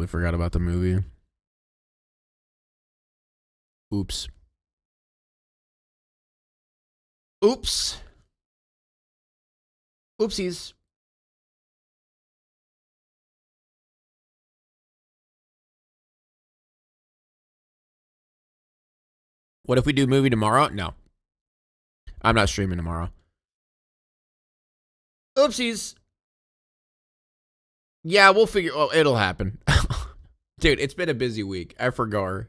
completely forgot about the movie. Oops. Oops. Oopsies. What if we do movie tomorrow? No. I'm not streaming tomorrow. Oopsies. Yeah, we'll figure. Oh, it'll happen. Dude, it's been a busy week. I forgot.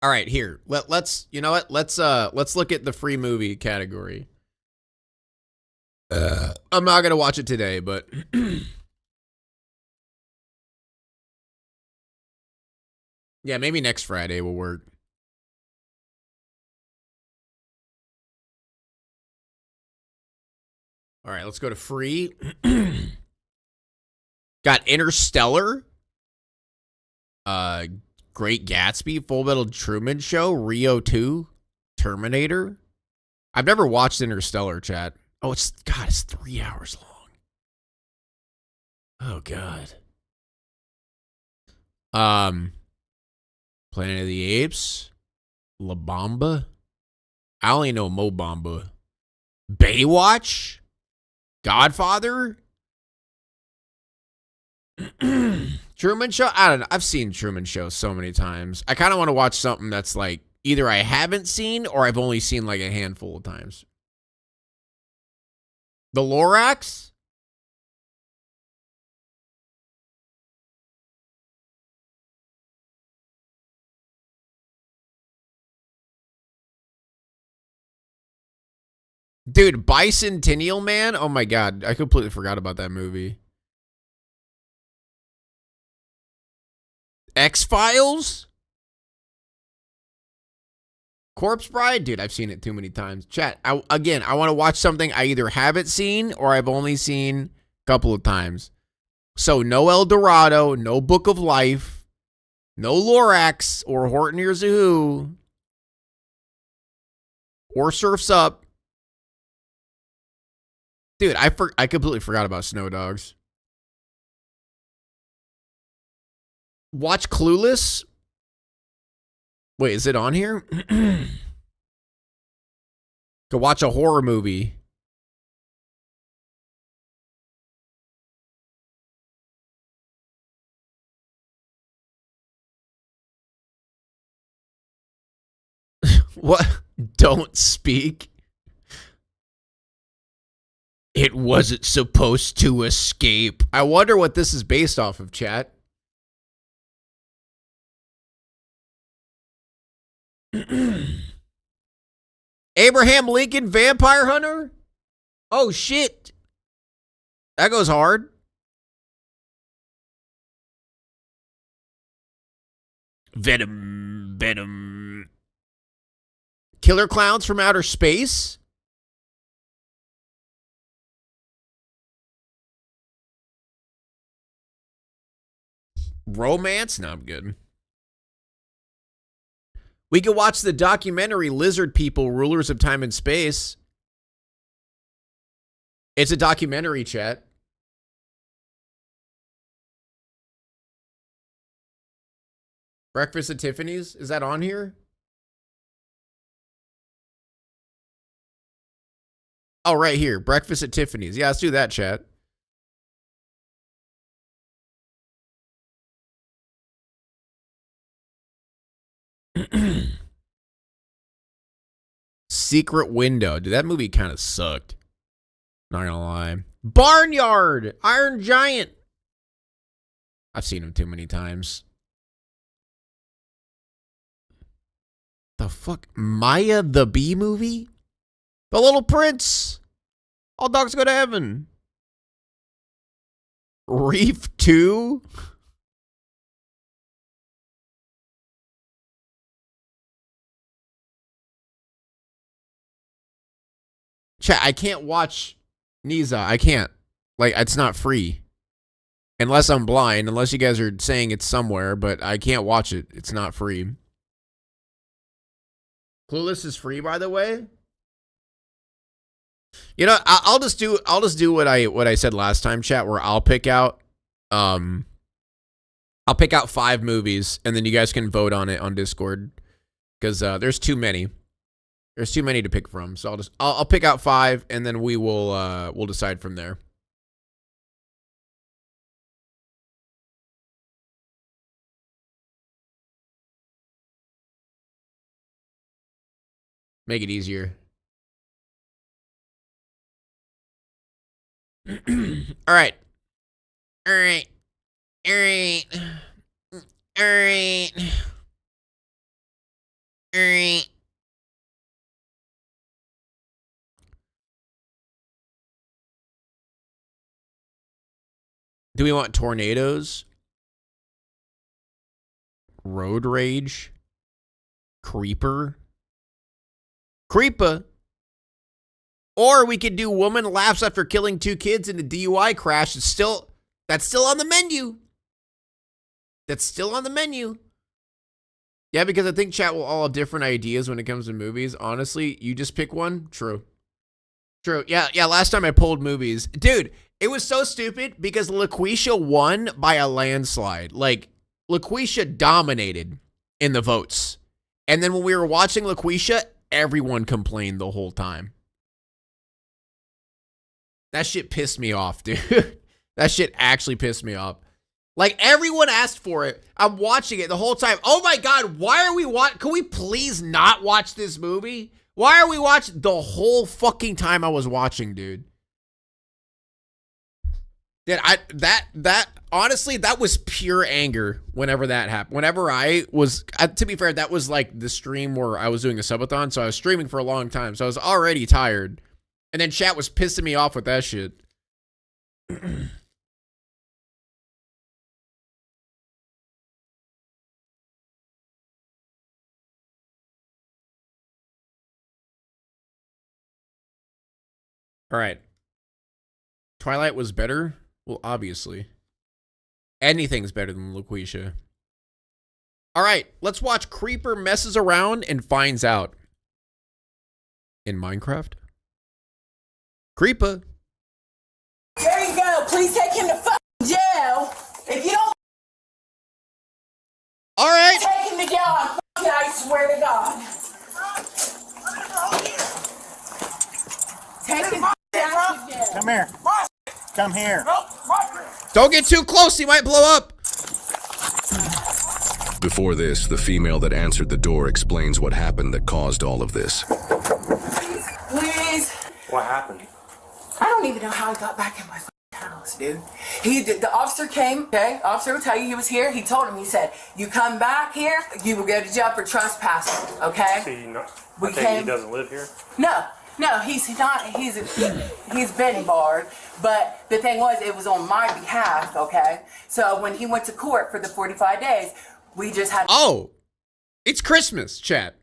All right, here. Let's you know what? Let's look at the free movie category. I'm not gonna watch it today, but yeah, maybe next Friday will work. All right, let's go to free. Got Interstellar, Great Gatsby, Full Metal Truman Show, Rio 2, Terminator. I've never watched Interstellar, chat. Oh, it's 3 hours long. Oh God. Planet of the Apes, La Bamba. I only know Mo Bamba. Baywatch, Godfather. Truman Show. I don't know. I've seen Truman Show so many times. I kind of want to watch something that's like either I haven't seen or I've only seen like a handful of times. The Lorax. Dude, Bicentennial Man? Oh my God. I completely forgot about that movie. X-Files? Corpse Bride? Dude, I've seen it too many times. Chat, I want to watch something I either haven't seen or I've only seen a couple of times. So no El Dorado, no Book of Life, no Lorax or Horton Hears a Who or Surf's Up. Dude, I completely forgot about Snow Dogs. Watch Clueless. Wait, is it on here? Go watch a horror movie. What? Don't speak. It wasn't supposed to escape. I wonder what this is based off of, chat. Abraham Lincoln Vampire Hunter? Oh, shit. That goes hard. Venom. Killer Clowns from Outer Space? Romance? No, I'm good. We could watch the documentary Lizard People, Rulers of Time and Space. It's a documentary, chat. Breakfast at Tiffany's? Is that on here? Oh, right here. Breakfast at Tiffany's. Yeah, let's do that, chat. Secret Window. Dude, that movie kind of sucked. Not gonna lie. Barnyard. Iron Giant. I've seen him too many times. The fuck? Maya the Bee movie? The Little Prince. All dogs go to heaven. Reef 2? Chat, I can't watch Niza. I can't. Like, it's not free. Unless I'm blind. Unless you guys are saying it's somewhere. But I can't watch it. It's not free. Clueless is free, by the way. You know, I'll just do what I said last time, chat, where I'll pick out 5 movies, and then you guys can vote on it on Discord, because there's too many. There's too many to pick from. So I'll pick out 5, and then we'll decide from there. Make it easier. All right. All right. All right. All right. All right. Do we want tornadoes? Road rage? Creeper? Or we could do woman laughs after killing 2 kids in a DUI crash. That's still on the menu. That's still on the menu. Yeah, because I think chat will all have different ideas when it comes to movies. Honestly, you just pick one. True. Yeah, last time I pulled movies. Dude, it was so stupid because LaQuisha won by a landslide. Like, LaQuisha dominated in the votes. And then when we were watching LaQuisha, everyone complained the whole time. That shit pissed me off, dude. That shit actually pissed me off. Like, everyone asked for it. I'm watching it the whole time. Oh my God, why are we can we please not watch this movie? Why are we watching the whole fucking time I was watching, dude? Dude, honestly, that was pure anger whenever that happened. Whenever I was, to be fair, that was like the stream where I was doing a subathon, so I was streaming for a long time, so I was already tired. And then chat was pissing me off with that shit. All right. Twilight was better? Well, obviously. Anything's better than LaQuisha. All right, let's watch Creeper messes around and finds out. In Minecraft? Creeper. There you go. Please take him to fucking jail. If you don't All right. take him to jail, I swear to God. Take him to jail. Come here. Come here. Don't get too close. He might blow up. Before this, the female that answered the door explains what happened that caused all of this. Please. What happened? I don't even know how he got back in my house, dude. The officer came, okay? Officer will tell you he was here. He told him, he said, you come back here, you will go to jail for trespassing, okay? I think he doesn't live here? No, he's not. He's been barred. But the thing was, it was on my behalf, okay? So when he went to court for the 45 days, we just had... Oh, it's Christmas, chat.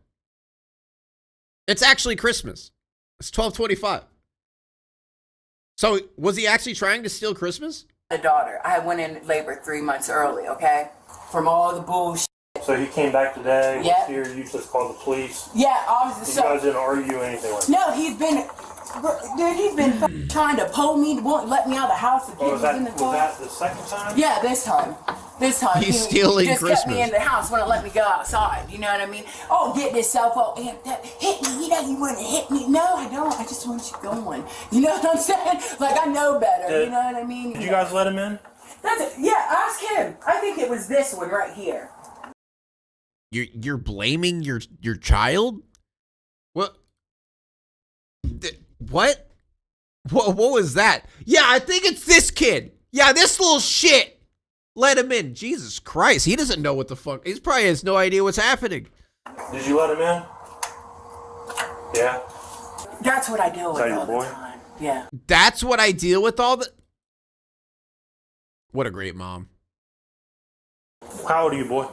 It's actually Christmas. It's 12/25. So was he actually trying to steal Christmas? A daughter. I went in labor 3 months early, okay? From all the bullshit. So he came back today, was Yeah. here, you just called the police. Yeah, obviously. You guys didn't argue anything like that? No, he's been trying to pull me, won't let me out of the house. The kid Was was in the car. that the second time? Yeah, this time. He's stealing he just Christmas. kept me in the house, wouldn't let me go outside. You know what I mean? Oh, get this cell phone. Hit me. You know you want to hit me. No, I don't. I just want you going. You know what I'm saying? Like, I know better. You know what I mean? Did you guys let him in? That's it. Yeah, ask him. I think it was this one right here. You're blaming your child? What? What? What was that? Yeah, I think it's this kid. Yeah, this little shit. Let him in. Jesus Christ. He doesn't know what the fuck. He probably has no idea what's happening. Did you let him in? Yeah. That's what I deal with Is that your all boy? the time. Yeah. That's what I deal with all the... What a great mom. How old are you, boy?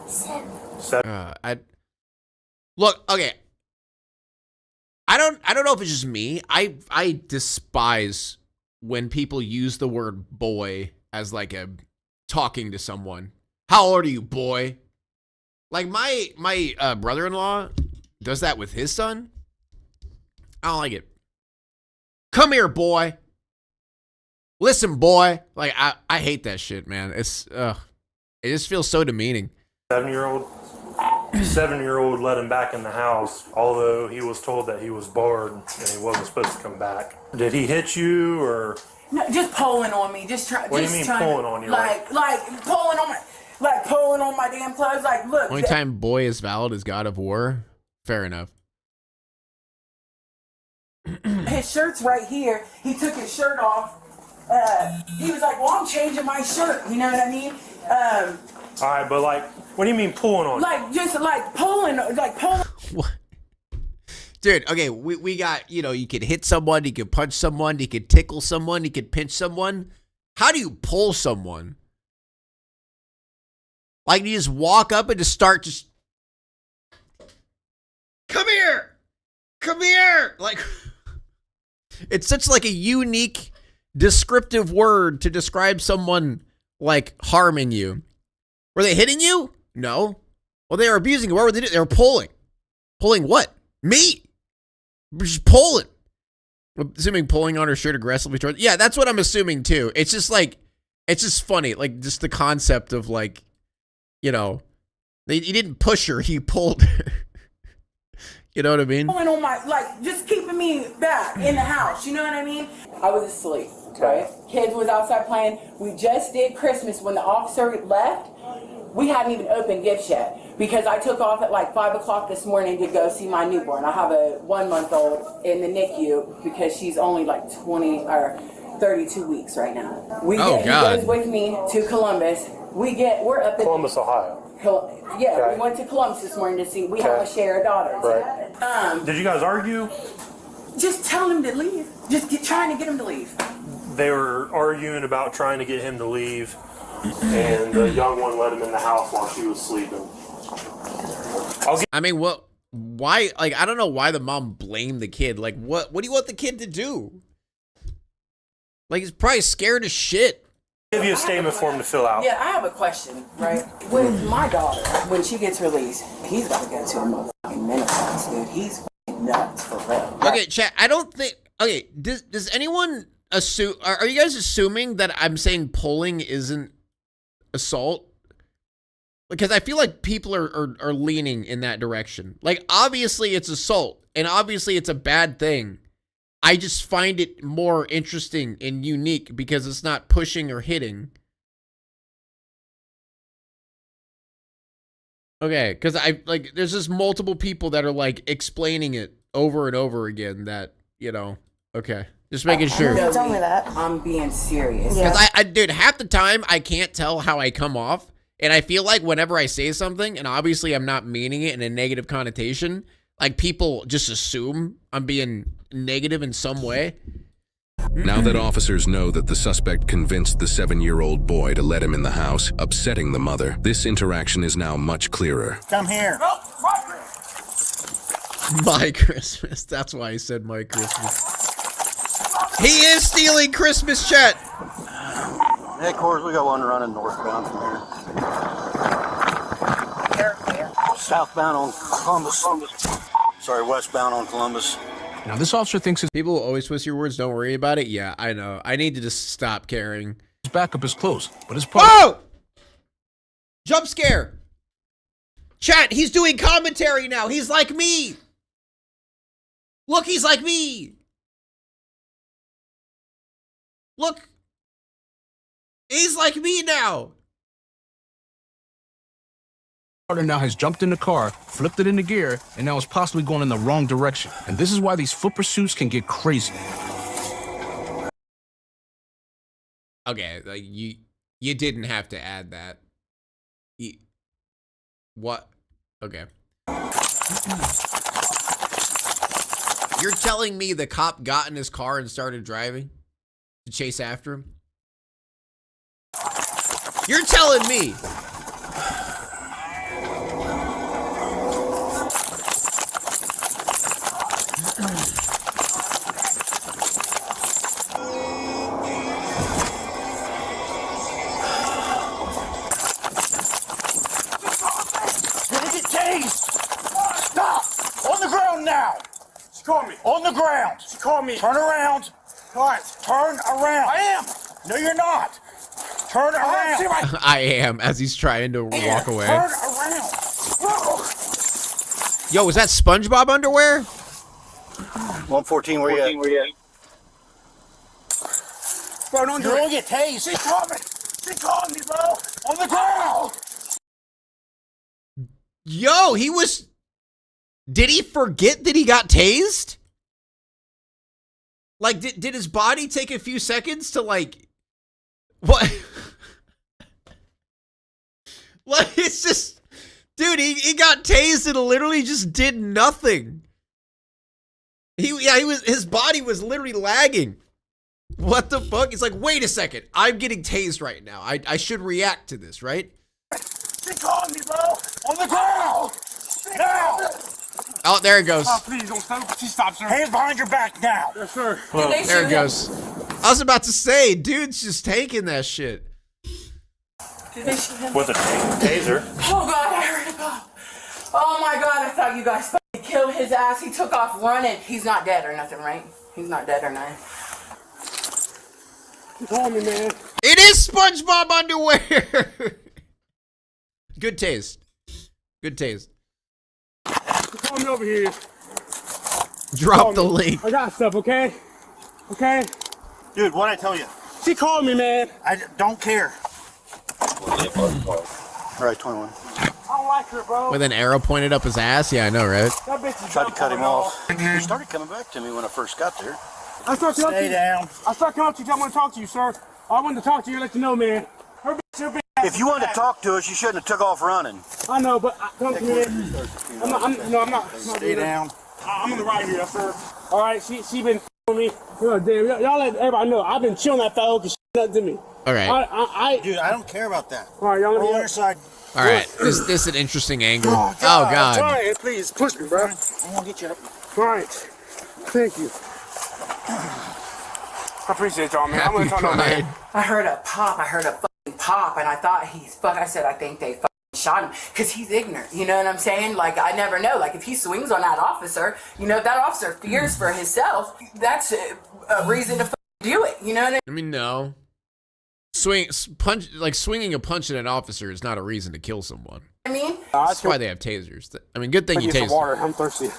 7. 7. Look, okay. I don't know if it's just me. I despise when people use the word boy as like a talking to someone. How old are you, boy? Like my brother-in-law does that with his son. I don't like it. Come here, boy. Listen, boy. Like, I hate that shit, man. It's, it just feels so demeaning. 7-year-old let him back in the house, although he was told that he was barred and he wasn't supposed to come back. Did he hit you or? No, just pulling on me. Just trying. What do you mean pulling on you? Like pulling on my damn clothes. Like, look. Only time boy is valid is God of War. Fair enough. His shirt's right here. He took his shirt off. He was like, well, I'm changing my shirt. You know what I mean? All right, but like, what do you mean pulling on? Like, just like pulling. What? Dude, okay, we got, you know, you could hit someone, you could punch someone, you could tickle someone, you could pinch someone. How do you pull someone? Like, you just walk up and just start just, come here, come here. Like, it's such like a unique descriptive word to describe someone like harming you. Were they hitting you? No. Well, they were abusing you. What were they doing? They were pulling. Pulling what? Me. Just pulling. I'm assuming pulling on her shirt aggressively towards. Yeah, that's what I'm assuming too. It's just like, it's just funny. Like, just the concept of like, you know, he didn't push her. He pulled her. You know what I mean? Pulling on my, like, just keeping me back in the house. You know what I mean? I was asleep. Right? Kids was outside playing. We just did Christmas when the officer left. We hadn't even opened gifts yet because I took off at like 5 o'clock this morning to go see my newborn. I have a 1-month-old in the NICU because she's only like 20 or 32 weeks right now. He goes with me to Columbus. We're up in Columbus, Ohio. We went to Columbus this morning to see. We have a share of daughters. Right. Did you guys argue? Just tell him to leave. Trying to get him to leave. They were arguing about trying to get him to leave, and the young one let him in the house while she was sleeping. I mean, what? Why? Like, I don't know why the mom blamed the kid. Like, what do you want the kid to do? Like, he's probably scared as shit. Give you a statement for him to fill out. Yeah, I have a question, right? With my daughter, when she gets released, he's got to go to a motherfucking menopause, dude. He's fucking nuts for real. Okay, chat. I don't think. Okay, does anyone assume? Are you guys assuming that I'm saying pulling isn't assault? Because I feel like people are leaning in that direction. Like, obviously it's assault, and obviously it's a bad thing. I just find it more interesting and unique because it's not pushing or hitting. Okay, because there's just multiple people that are like explaining it over and over again that, you know, okay. Just making sure. Tell me that. I'm being serious. Because dude, half the time I can't tell how I come off. And I feel like whenever I say something, and obviously I'm not meaning it in a negative connotation, like people just assume I'm being negative in some way. Now that officers know that the suspect convinced the 7-year-old boy to let him in the house, upsetting the mother, this interaction is now much clearer. Come here. My Christmas. That's why I said my Christmas. He is stealing Christmas, chat. Hey, of course, we got one running northbound from here. Southbound on Columbus. Sorry, westbound on Columbus. Now, this officer thinks his People will always twist your words. Don't worry about it. Yeah, I know. I need to just stop caring. backup is close, but his part. Whoa! Jump scare. Chat, he's doing commentary now. He's like me. Look, he's like me. Look. He's like me now. Partner now has jumped in the car, flipped it into gear, and now is possibly going in the wrong direction. And this is why these foot pursuits can get crazy. Okay, like you didn't have to add that. What? Okay. You're telling me the cop got in his car and started driving to chase after him? You're telling me. Stop! On the ground now! She called me. On the ground! She called me. Turn around! What? Turn around. I am. No, you're not. Turn around. I am, as he's trying to walk away. Turn around. Yo, was that SpongeBob underwear? 114, where you at? Bro, don't do it. Get tased. She called me. She called me, bro. On the ground. Yo, he was... Did he forget that he got tased? Like, did his body take a few seconds to, like... What? Like, it's just... Dude, he got tased and literally just did nothing. His body was literally lagging. What the fuck? He's like, wait a second. I'm getting tased right now. I should react to this, right? She called me, bro. On the ground. Now. Oh, there it goes. Oh, please don't stop. She stops her. Hands behind your back now. Yes, sir. There it goes. I was about to say, dude's just taking that shit. With a taser. Oh God, I heard it pop. Oh my God, I thought you guys fucking killed his ass. He took off running. He's not dead or nothing, right? He's not dead or nothing. She told me, man. It is SpongeBob underwear. Good taste. Good taste. She told me over here. Drop the link. I got stuff, okay? Okay? Dude, what'd I tell you? She called me, man. I don't care. All right, 21. I don't like her, bro. With an arrow pointed up his ass? Yeah, I know, right? That bitch tried to cut him off. He started coming back to me when I first got there. Stay down. I started coming up to you. I want to talk to you, sir. I wanted to talk to you and let you know, man. Her bitch. If you wanted to talk to us, you shouldn't have took off running. I know, but come to me. I'm not. Stay down. I'm on the right here, sir. All right, she been with me. Damn, y'all let everybody know. I've been chilling that fellow because she nothing to me. All right. Dude, I don't care about that. All right, y'all on your side. All right. This is an interesting angle. Oh, God. All right, please, push me, bro. I'm going to get you up. All right. Thank you. I appreciate y'all, man. I'm going to talk to man. I heard a pop. I heard a fucking pop, and I thought I said, I think they fucking shot him because he's ignorant. You know what I'm saying? Like, I never know. Like, if he swings on that officer, you know, that officer fears for himself. That's a reason to fucking do it. You know what I mean? No. Swinging a punch at an officer is not a reason to kill someone. I mean, that's why they have tasers. I mean, good thing you tased. Water. I'm thirsty.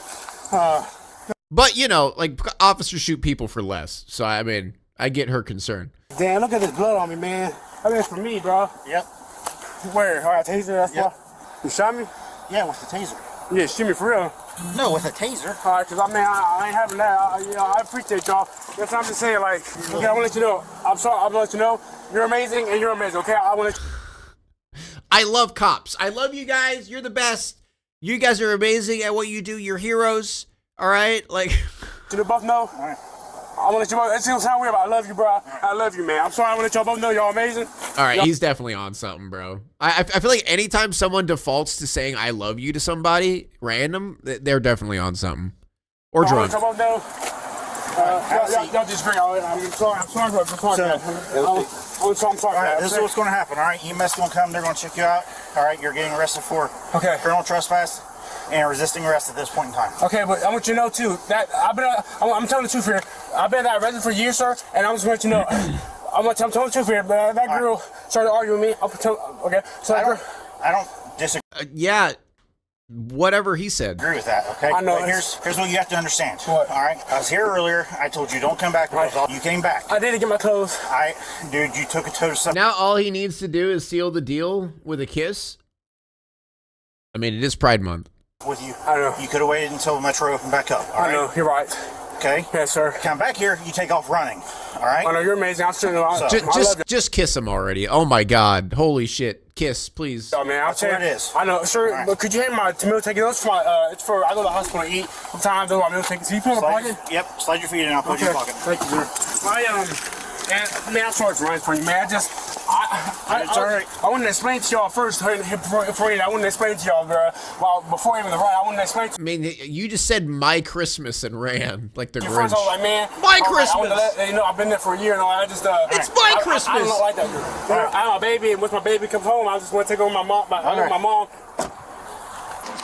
But you know, like officers shoot people for less. So I mean, I get her concern. Damn, look at this blood on me, man. That's for me, bro. Yep. Where? All right, taser. That's why. You shot me? Yeah, with the taser. Yeah, shoot me for real. No, with a taser. All right, because I ain't having that. I appreciate y'all. That's what I'm just saying. Like, okay, I want to let you know. I'm sorry. I'm gonna let you know. You're amazing, and you're amazing. Okay, I want to. I love cops. I love you guys. You're the best. You guys are amazing at what you do. You're heroes. All right, like. You both know. All right. I want to let you both. It sounds weird, but I love you, bro. I love you, man. I'm sorry. I want to let y'all both know y'all amazing. All right, he's definitely on something, bro. I feel like anytime someone defaults to saying "I love you" to somebody random, they're definitely on something. Or drunk. Y'all both know. Y'all just bring all in. I'm sorry. I'm sorry. I'm sorry. This is what's going to happen. All right, EMS going to come. They're going to check you out. All right, you're getting arrested for criminal trespass and resisting arrest at this point in time. Okay, but I want you to know too that I'm telling the truth here. I've been at arrested for years, sir, and I'm just want you to know. I'm telling the truth here. But that girl started arguing with me. Okay, so I don't disagree. Yeah. Whatever he said. Agree with that, okay? I know. But here's what you have to understand. What? All right? I was here earlier. I told you don't come back. You came back. I didn't get my clothes. Dude, you took a toe to something. Now all he needs to do is seal the deal with a kiss. I mean, it is Pride Month. With you. I know. You could have waited until Metro opened back up. All right? I know. You're right. Okay? Yes, sir. Come back here. You take off running. All right? I know. You're amazing. I'm sure. Just kiss him already. Oh, my God. Holy shit. Kiss, please. Oh, man. That's what it is. I know. Sure. Right. But could you hand my meal ticket? It's for I go to the hospital to eat. Sometimes I do my meal ticket. So you put it in my pocket? Yep. Slide your feet in. I'll put it in your pocket. Thank you, sir. Man, I'm sorry for running for you, man. It's all right. I wanted to explain to y'all first before I wanted to explain to y'all, bro. Well, before even the ride, I wanted to explain to I mean, you just said my Christmas and ran like the Grinch. First, like, man, my Christmas. I've been there for a year and all. I just it's my Christmas. I don't like that. Dude. I have a baby, and once my baby comes home, I just want to take over my mom. My mom.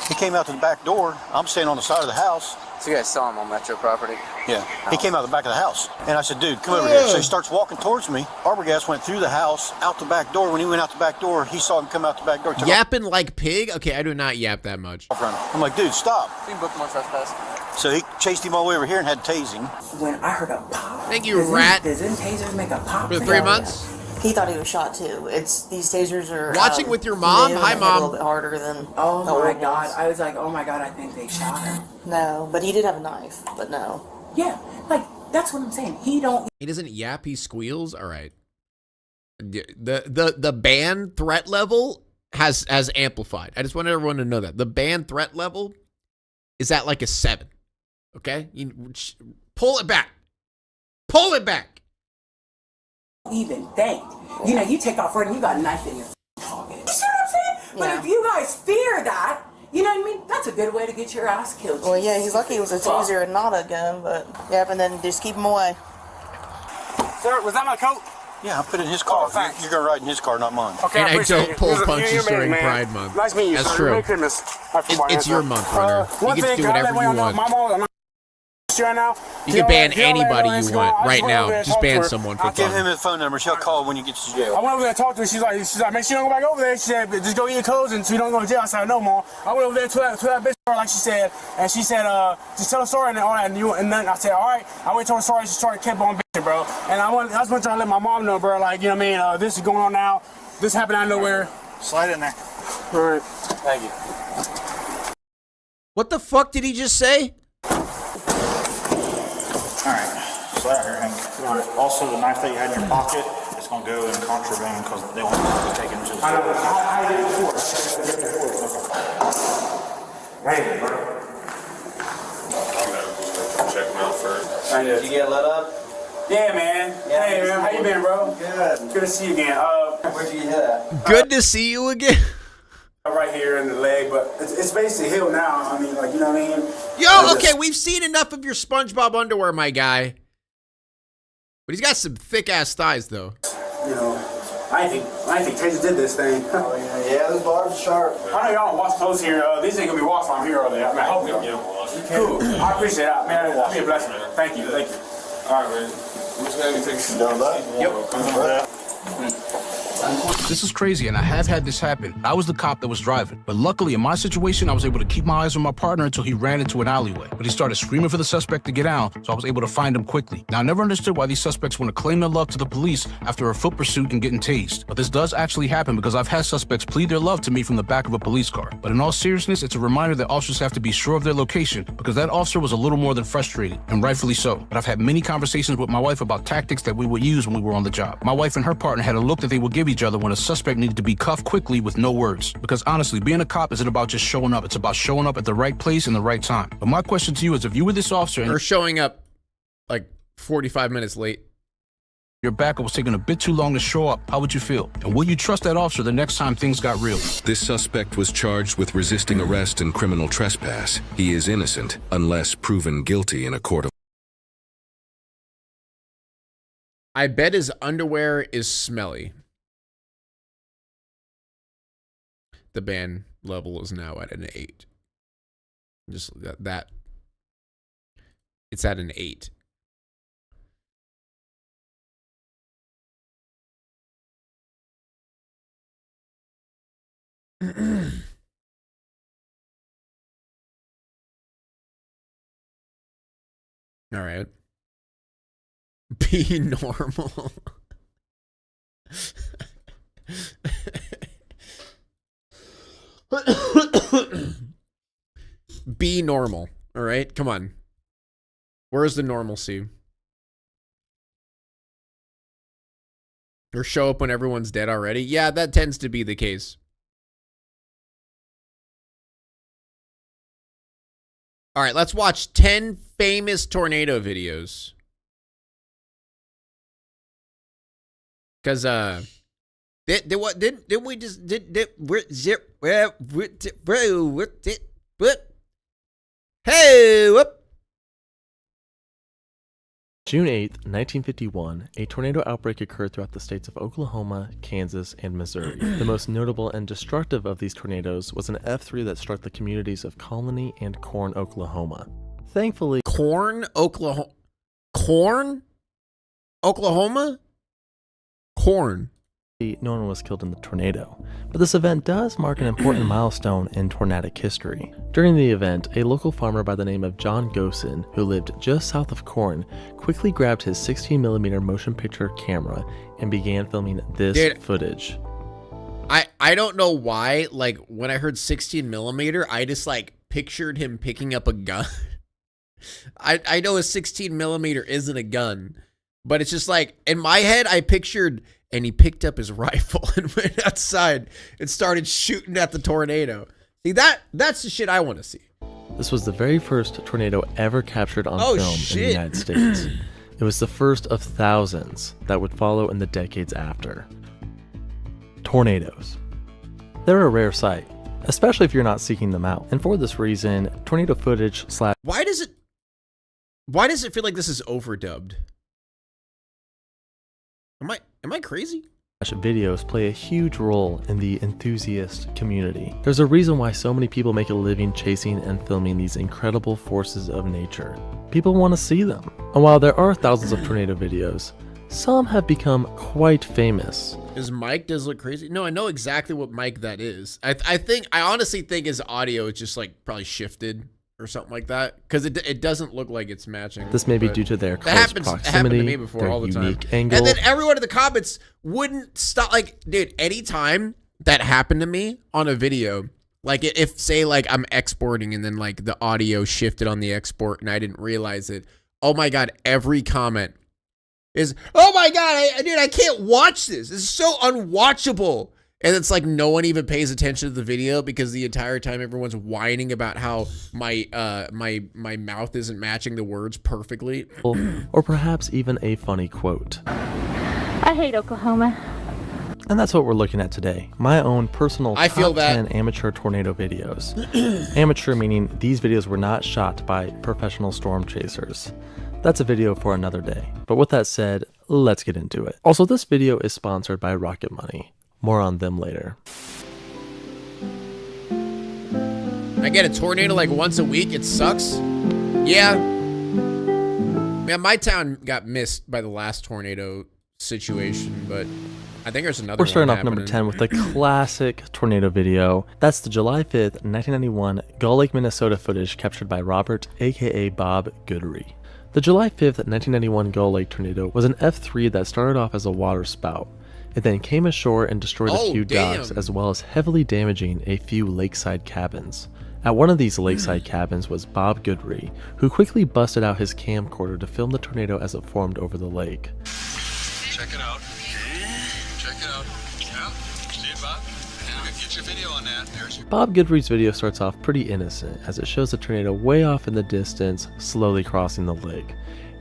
He came out to the back door. I'm standing on the side of the house. So you guys saw him on Metro property? Yeah. He came out the back of the house. And I said, dude, come over here. So he starts walking towards me. Arbogast went through the house, out the back door. When he went out the back door, he saw him come out the back door. Yapping like pig? Okay, I do not yap that much. I'm like, dude, stop. You can book him on trespass. So he chased him all the way over here and had to tase him. When I heard a pop. Thank you, rat. Does them tasers make a pop? For 3 months? He thought he was shot too. It's these tasers are Watching with your mom? new Hi, and Mom. A little bit harder than Oh the my old god. ones. I was like, oh my god, I think they shot him. No, but he did have a knife. But no. Yeah, like that's what I'm saying. He doesn't yap, he squeals. All right. The ban threat level has amplified. I just want everyone to know that the ban threat level is at like a 7. Okay, you pull it back. Pull it back. even think. You know, you take off running, you got a knife in your pocket. You see what I'm saying? But if you guys fear that, you know what I mean? That's a good way to get your ass killed. Well, yeah, he's lucky it was a taser and not a gun, but yep, and then just keep him away. Sir, was that my coat? Yeah, I put it in his car. Thanks. You're gonna ride in his car, not mine. Okay, And I don't pull punches you're during man. Pride Month. Nice meeting you, That's sir. true. Merry Christmas. It's your month, Runner. You get to do whatever you want. My mom, I'm right now. You can ban anybody you want right now. Just ban someone for I'll give fun. him his phone number. She'll call when you get to jail. I went over there and talked to her. She's like, make sure you don't go back over there. She said, just go get your clothes and so you don't go to jail. I said, no, Mom. I went over there to that bitch, like she said, and she said, just tell a story and all that. And then I said, all right. I went to her story. She started kept on bitching, bro. And I was trying to let my mom know, bro. Like, you know what I mean? This is going on now. This happened out of nowhere. Slide in there. All right. Thank you. What the fuck did he just say? Alright, slide here, Hank. Also, the knife that you had in your pocket is going to go in contraband because they want to take it into the I know. I did it before. Hey, bro. Check them out first. Did you get let up? Yeah, man. Hey, man. How you been, bro? Good. Good to see you again. Where'd you get that? Good to see you again. Right here in the leg, but it's basically healed now. I mean, like, you know what I mean? Yo, okay, we've seen enough of your SpongeBob underwear, my guy. But he's got some thick-ass thighs, though. You know, I didn't think Taser did this thing. Yeah, this barb's sharp. I know y'all don't wash clothes here. These ain't gonna be washed while I'm here all day. I mean, I hope y'all. Cool. I appreciate that, man. That'd be a blessing. Thank you. Thank you. All right, man. We just gotta take some down Yep. This is crazy, and I have had this happen. I was the cop that was driving, but luckily in my situation, I was able to keep my eyes on my partner until he ran into an alleyway. But he started screaming for the suspect to get out, so I was able to find him quickly. Now, I never understood why these suspects want to claim their love to the police after a foot pursuit and getting tased. But this does actually happen because I've had suspects plead their love to me from the back of a police car. But in all seriousness, it's a reminder that officers have to be sure of their location because that officer was a little more than frustrated, and rightfully so. But I've had many conversations with my wife about tactics that we would use when we were on the job. My wife and her partner had a look that they would give each other when a suspect needed to be cuffed quickly with no words. Because honestly, being a cop isn't about just showing up. It's about showing up at the right place and the right time. But my question to you is, if you were this officer and Or showing up like 45 minutes late. your backup was taking a bit too long to show up, how would you feel? And will you trust that officer the next time things got real? This suspect was charged with resisting arrest and criminal trespass. He is innocent unless proven guilty in a court of I bet his underwear is smelly. The ban level is now at an 8. Just that. It's at an 8. All right. Be normal. Be normal. All right, come on. Where's the normalcy? Or show up when everyone's dead already? Yeah, that tends to be the case. All right, let's watch 10 famous tornado videos. Because, didn't we just, hey, whoop. June 8th, 1951, a tornado outbreak occurred throughout the states of Oklahoma, Kansas, and Missouri. The most notable and destructive of these tornadoes was an F3 that struck the communities of Colony and Corn, Oklahoma. Thankfully, Corn, Oklahoma. Corn? Oklahoma? Corn. no one was killed in the tornado, but this event does mark an important milestone in tornadic history. During the event, a local farmer by the name of John Gosen, who lived just south of Corn, quickly grabbed his 16mm motion picture camera and began filming this footage. I don't know why, like, when I heard 16mm, I just, like, pictured him picking up a gun. I know a 16mm isn't a gun, but it's just like, in my head, I pictured, and he picked up his rifle and went outside and started shooting at the tornado. See, that's the shit I want to see. This was the very first tornado ever captured on film in the United States. It was the first of thousands that would follow in the decades after. Tornadoes. They're a rare sight, especially if you're not seeking them out. And for this reason, tornado footage / Why does it feel like this is overdubbed? Am I crazy? Videos play a huge role in the enthusiast community. There's a reason why so many people make a living chasing and filming these incredible forces of nature. People want to see them. And while there are thousands of tornado videos, some have become quite famous. Is Mike does look crazy? No, I know exactly what mic that is. I honestly think his audio is just like probably shifted or something like that, because it doesn't look like it's matching. This may be due to their close proximity, happened to me before all the time. Angle. And then everyone in the comments wouldn't stop. Like, dude, anytime that happened to me on a video, like if say like I'm exporting and then like the audio shifted on the export and I didn't realize it, oh my god, every comment is, oh my god, dude, I can't watch this. This is so unwatchable. And it's like no one even pays attention to the video because the entire time everyone's whining about how my mouth isn't matching the words perfectly. Or perhaps even a funny quote. I hate Oklahoma. And that's what we're looking at today. My own personal top 10 amateur tornado videos. Amateur meaning these videos were not shot by professional storm chasers. That's a video for another day. But with that said, let's get into it. Also, this video is sponsored by Rocket Money. More on them later. I get a tornado like once a week. It sucks. Yeah. Man, my town got missed by the last tornado situation, but I think there's another one. We're starting off number 10 with the classic tornado video. That's the July 5th, 1991 Gull Lake, Minnesota footage captured by Robert, aka Bob Goodery. The July 5th, 1991 Gull Lake tornado was an F3 that started off as a water spout. It then came ashore and destroyed a few docks, as well as heavily damaging a few lakeside cabins. At one of these lakeside cabins was Bob Goodery, who quickly busted out his camcorder to film the tornado as it formed over the lake. Check it out. Check it out. Yeah, see it, Bob? Get your video on that. There's your... Bob Goodery's video starts off pretty innocent, as it shows the tornado way off in the distance, slowly crossing the lake.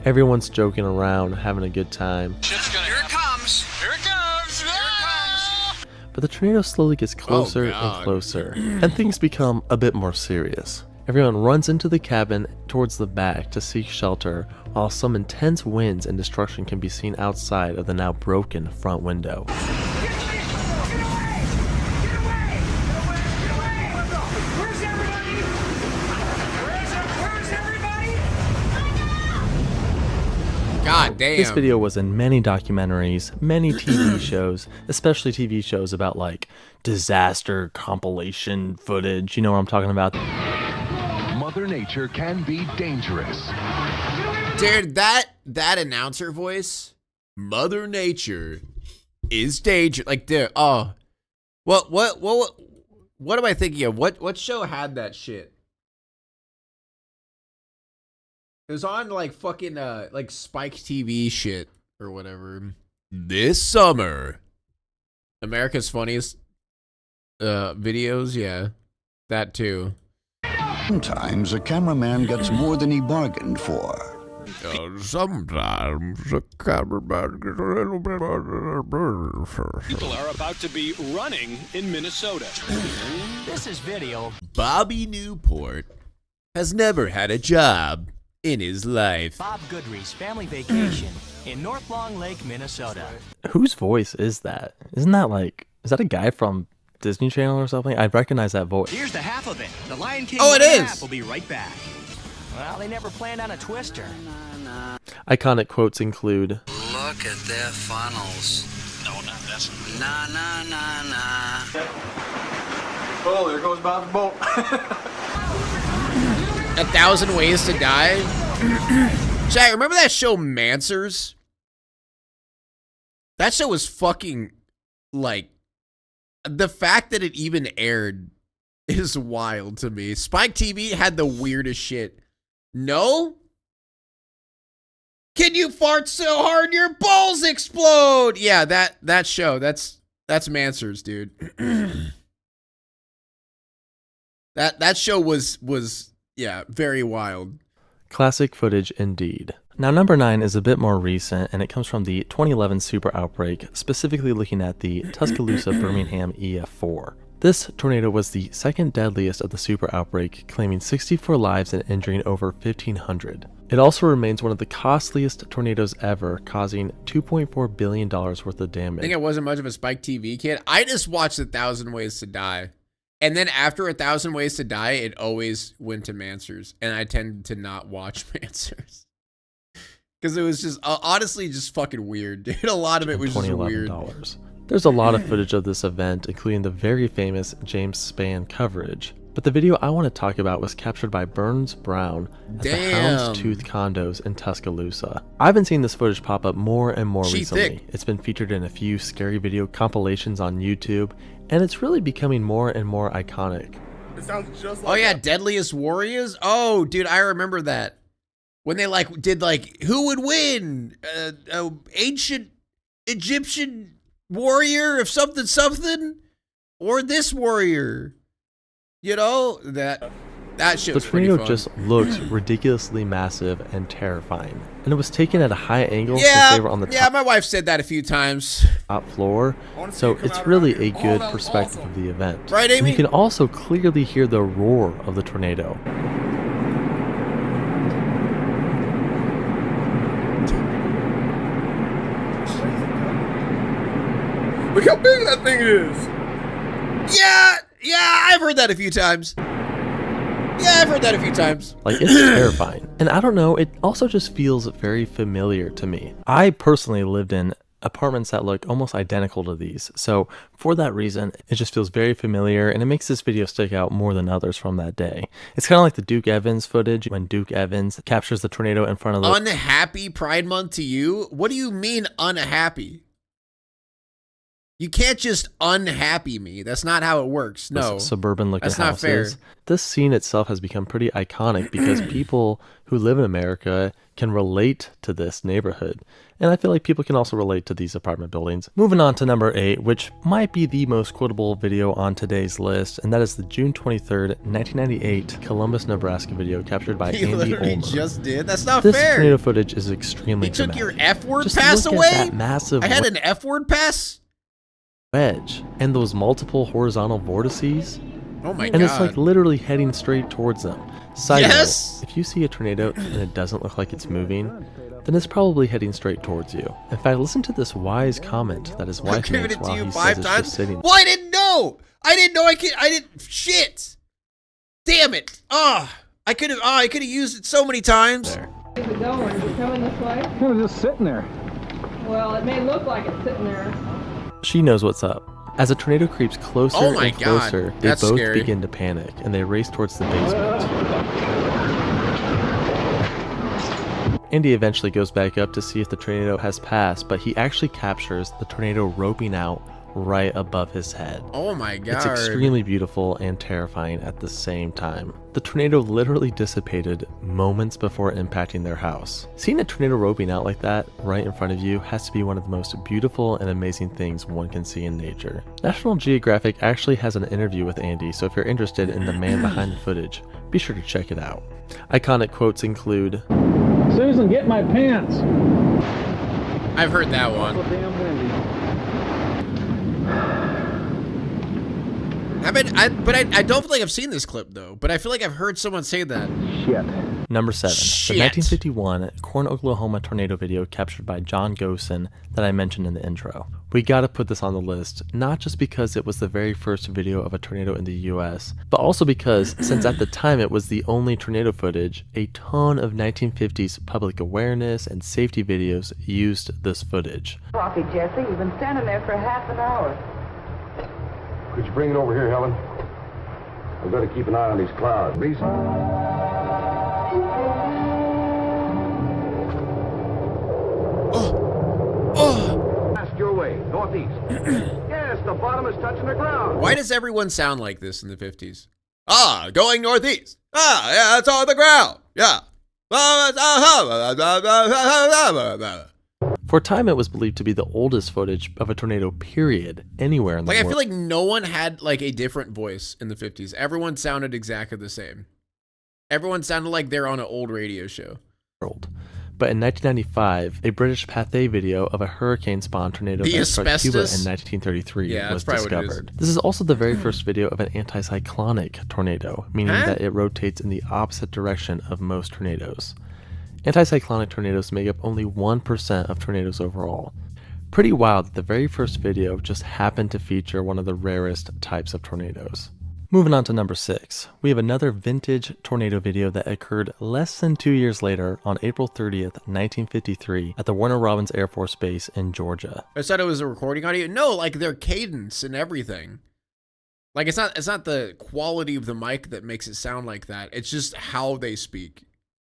Everyone's joking around, having a good time. Here it comes! Here it comes! Here it comes! But the tornado slowly gets closer and closer, and things become a bit more serious. Everyone runs into the cabin towards the back to seek shelter, while some intense winds and destruction can be seen outside of the now broken front window. God damn. This video was in many documentaries, many TV shows, especially TV shows about like disaster compilation footage. You know what I'm talking about? Mother Nature can be dangerous. Dude, that announcer voice, Mother Nature is dangerous. Like, dude, oh, what am I thinking of? What show had that shit? It was on like fucking like Spike TV shit or whatever. This summer, America's Funniest videos, yeah, that too. Sometimes a cameraman gets more than he bargained for. Sometimes a cameraman gets a little bit more. People are about to be running in Minnesota. This is video. Bobby Newport has never had a job in his life. Bob Goodery's family vacation in North Long Lake, Minnesota. Whose voice is that? Isn't that like, is that a guy from Disney Channel or something? I recognize that voice. Here's the half of it. The Lion King it is. Will be right back. Well, they never planned on a twister. Iconic quotes include, Look at their funnels. No, not this one. Nah. Oh, there goes Bob's boat. 1,000 Ways to Die. Jack, remember that show Mansers? That show was fucking, like, the fact that it even aired is wild to me. Spike TV had the weirdest shit. No? Can you fart so hard your balls explode? Yeah, that show. That's Mansers, dude. That show was yeah, very wild. classic footage indeed. Now number 9 is a bit more recent, and it comes from the 2011 super outbreak, specifically looking at the Tuscaloosa Birmingham EF4. This tornado was the second deadliest of the super outbreak, claiming 64 lives and injuring over 1,500. It also remains one of the costliest tornadoes ever, causing $2.4 billion worth of damage. I think I wasn't much of a Spike TV kid. I just watched 1,000 Ways to Die. And then after 1,000 Ways to Die, it always went to Mansers. And I tended to not watch Mansers. Because it was just, honestly, just fucking weird, dude. A lot of it was just weird. There's a lot of footage of this event, including the very famous James Spann coverage. But the video I want to talk about was captured by Burns Brown at the Houndstooth condos in Tuscaloosa. I've been seeing this footage pop up more and more recently. It's been featured in a few scary video compilations on YouTube, and it's really becoming more and more iconic. It sounds just like oh yeah, Deadliest Warriors? Oh, dude, I remember that. When they like did like, who would win? Ancient Egyptian warrior of something something? Or this warrior? You know, that shit was pretty fun. The tornado just looks ridiculously massive and terrifying. And it was taken at a high angle since they were on the yeah, my wife said that a few times. Top floor, so it's really a good perspective of the event. Right, Amy? And you can also clearly hear the roar of the tornado. Look how big that thing is. Yeah, I've heard that a few times. Yeah, I've heard that a few times. Like, it's terrifying. And I don't know, it also just feels very familiar to me. I personally lived in apartments that look almost identical to these. So for that reason, it just feels very familiar, and it makes this video stick out more than others from that day. It's kind of like the Duke Evans footage when Duke Evans captures the tornado in front of the... Unhappy Pride Month to you? What do you mean unhappy? You can't just unhappy me. That's not how it works. No. Suburban looking houses. That's not fair. This scene itself has become pretty iconic because people who live in America can relate to this neighborhood. And I feel like people can also relate to these apartment buildings. Moving on to number 8, which might be the most quotable video on today's list, and that is the June 23rd, 1998 Columbus, Nebraska video captured by Andy literally Ulmer. Just did. That's not this fair. This tornado footage is extremely He took dramatic. your F-word Just pass look away? At that massive I had an F-word pass? Wedge and those multiple horizontal vortices. Oh my god. And it's like literally heading straight towards them. Side yes! note, if you see a tornado and it doesn't look like it's moving, then it's probably heading straight towards you. In fact, listen to this wise comment that his wife makes while he says it's just sitting. Well, I didn't know. I didn't. Shit. Damn it. I could have used it so many times. There. Is it going? Is it coming this way? Kind of just sitting there. Well, it may look like it's sitting there. She knows what's up. As a tornado creeps closer and closer, they both begin to panic, and they race towards the basement. Andy eventually goes back up to see if the tornado has passed, but he actually captures the tornado roping out right above his head. Oh my god. It's extremely beautiful and terrifying at the same time. The tornado literally dissipated moments before impacting their house. Seeing a tornado roping out like that right in front of you has to be one of the most beautiful and amazing things one can see in nature. National Geographic actually has an interview with Andy, so if you're interested in the man behind the footage, be sure to check it out. Iconic quotes include, "Susan, get my pants." I've heard that one. I don't feel like I've seen this clip though, but I feel like I've heard someone say that. Shit. Number 7, the 1951 Corn, Oklahoma tornado video captured by John Gosen that I mentioned in the intro. We gotta put this on the list, not just because it was the very first video of a tornado in the US, but also because, since at the time it was the only tornado footage, a ton of 1950s public awareness and safety videos used this footage. Coffee, Jesse. You've been standing there for half an hour. Could you bring it over here, Helen? I've got to keep an eye on these clouds. Reason? Ask your way, northeast. Yes, the bottom is touching the ground. Why does everyone sound like this in the 50s? Ah, going northeast. Ah, yeah, it's on the ground. Yeah. For a time, it was believed to be the oldest footage of a tornado, period, anywhere in the world. I feel like no one had like a different voice in the 50s. Everyone sounded exactly the same. Everyone sounded like they're on an old radio show. But in 1995, a British Pathé video of a hurricane-spawned tornado that struck Cuba in 1933 was discovered. This is also the very first video of an anticyclonic tornado, meaning that it rotates in the opposite direction of most tornadoes. Anticyclonic tornadoes make up only 1% of tornadoes overall. Pretty wild that the very first video just happened to feature one of the rarest types of tornadoes. Moving on to number 6, we have another vintage tornado video that occurred less than 2 years later on April 30th, 1953 at the Warner Robins Air Force Base in Georgia. I thought it was a recording audio. No, like their cadence and everything. Like it's not the quality of the mic that makes it sound like that. It's just how they speak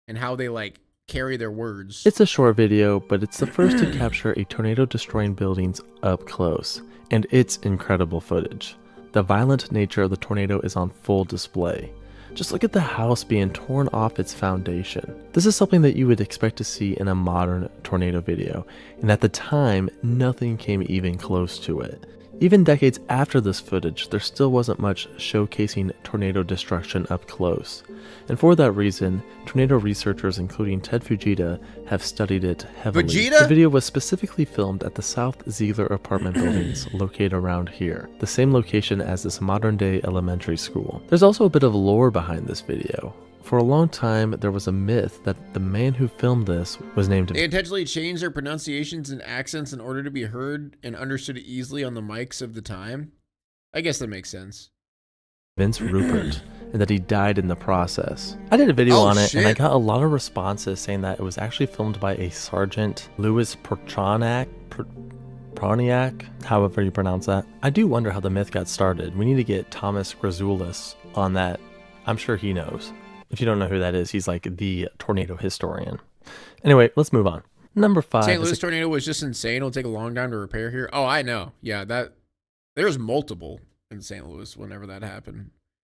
and how they like carry their words. It's a short video, but it's the first to capture a tornado destroying buildings up close, and it's incredible footage. The violent nature of the tornado is on full display. Just look at the house being torn off its foundation. This is something that you would expect to see in a modern tornado video, and at the time, nothing came even close to it. Even decades after this footage, there still wasn't much showcasing tornado destruction up close. And for that reason, tornado researchers including Ted Fujita have studied it heavily. The video was specifically filmed at the South Ziegler apartment buildings located around here, the same location as this modern-day elementary school. There's also a bit of lore behind this video. For a long time, there was a myth that the man who filmed this was named... They intentionally changed their pronunciations and accents in order to be heard and understood easily on the mics of the time. I guess that makes sense. Vince Rupert, and that he died in the process. I did a video on it, and I got a lot of responses saying that it was actually filmed by a Sergeant Louis Proniak, however you pronounce that. I do wonder how the myth got started. We need to get Thomas Grazoulis on that. I'm sure he knows. If you don't know who that is, he's like the tornado historian. Anyway, let's move on. Number 5. St. Louis tornado was just insane. It'll take a long time to repair here. Oh, I know. Yeah, there's multiple in St. Louis whenever that happened.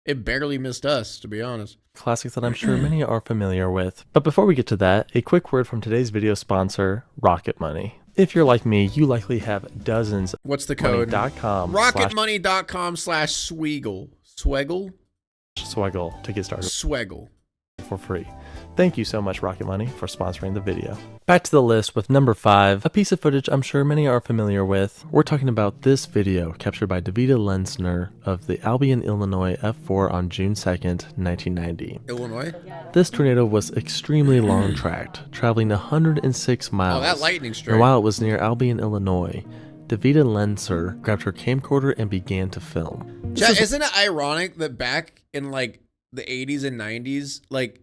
It barely missed us, to be honest. Classics that I'm sure many are familiar with. But before we get to that, a quick word from today's video sponsor, Rocket Money. If you're like me, you likely have dozens. What's the code? Rocketmoney.com/Sweggle. Sweggle to get started. Sweggle. For free. Thank you so much, Rocket Money, for sponsoring the video. Back to the list with number 5, a piece of footage I'm sure many are familiar with. We're talking about this video captured by Davida Lenzner of the Albion, Illinois F4 on June 2nd, 1990. Illinois? This tornado was extremely long-tracked, traveling 106 miles. Oh, that lightning strike. And while it was near Albion, Illinois, Davida Lenzner grabbed her camcorder and began to film. Isn't it ironic that back in like the 80s and 90s, like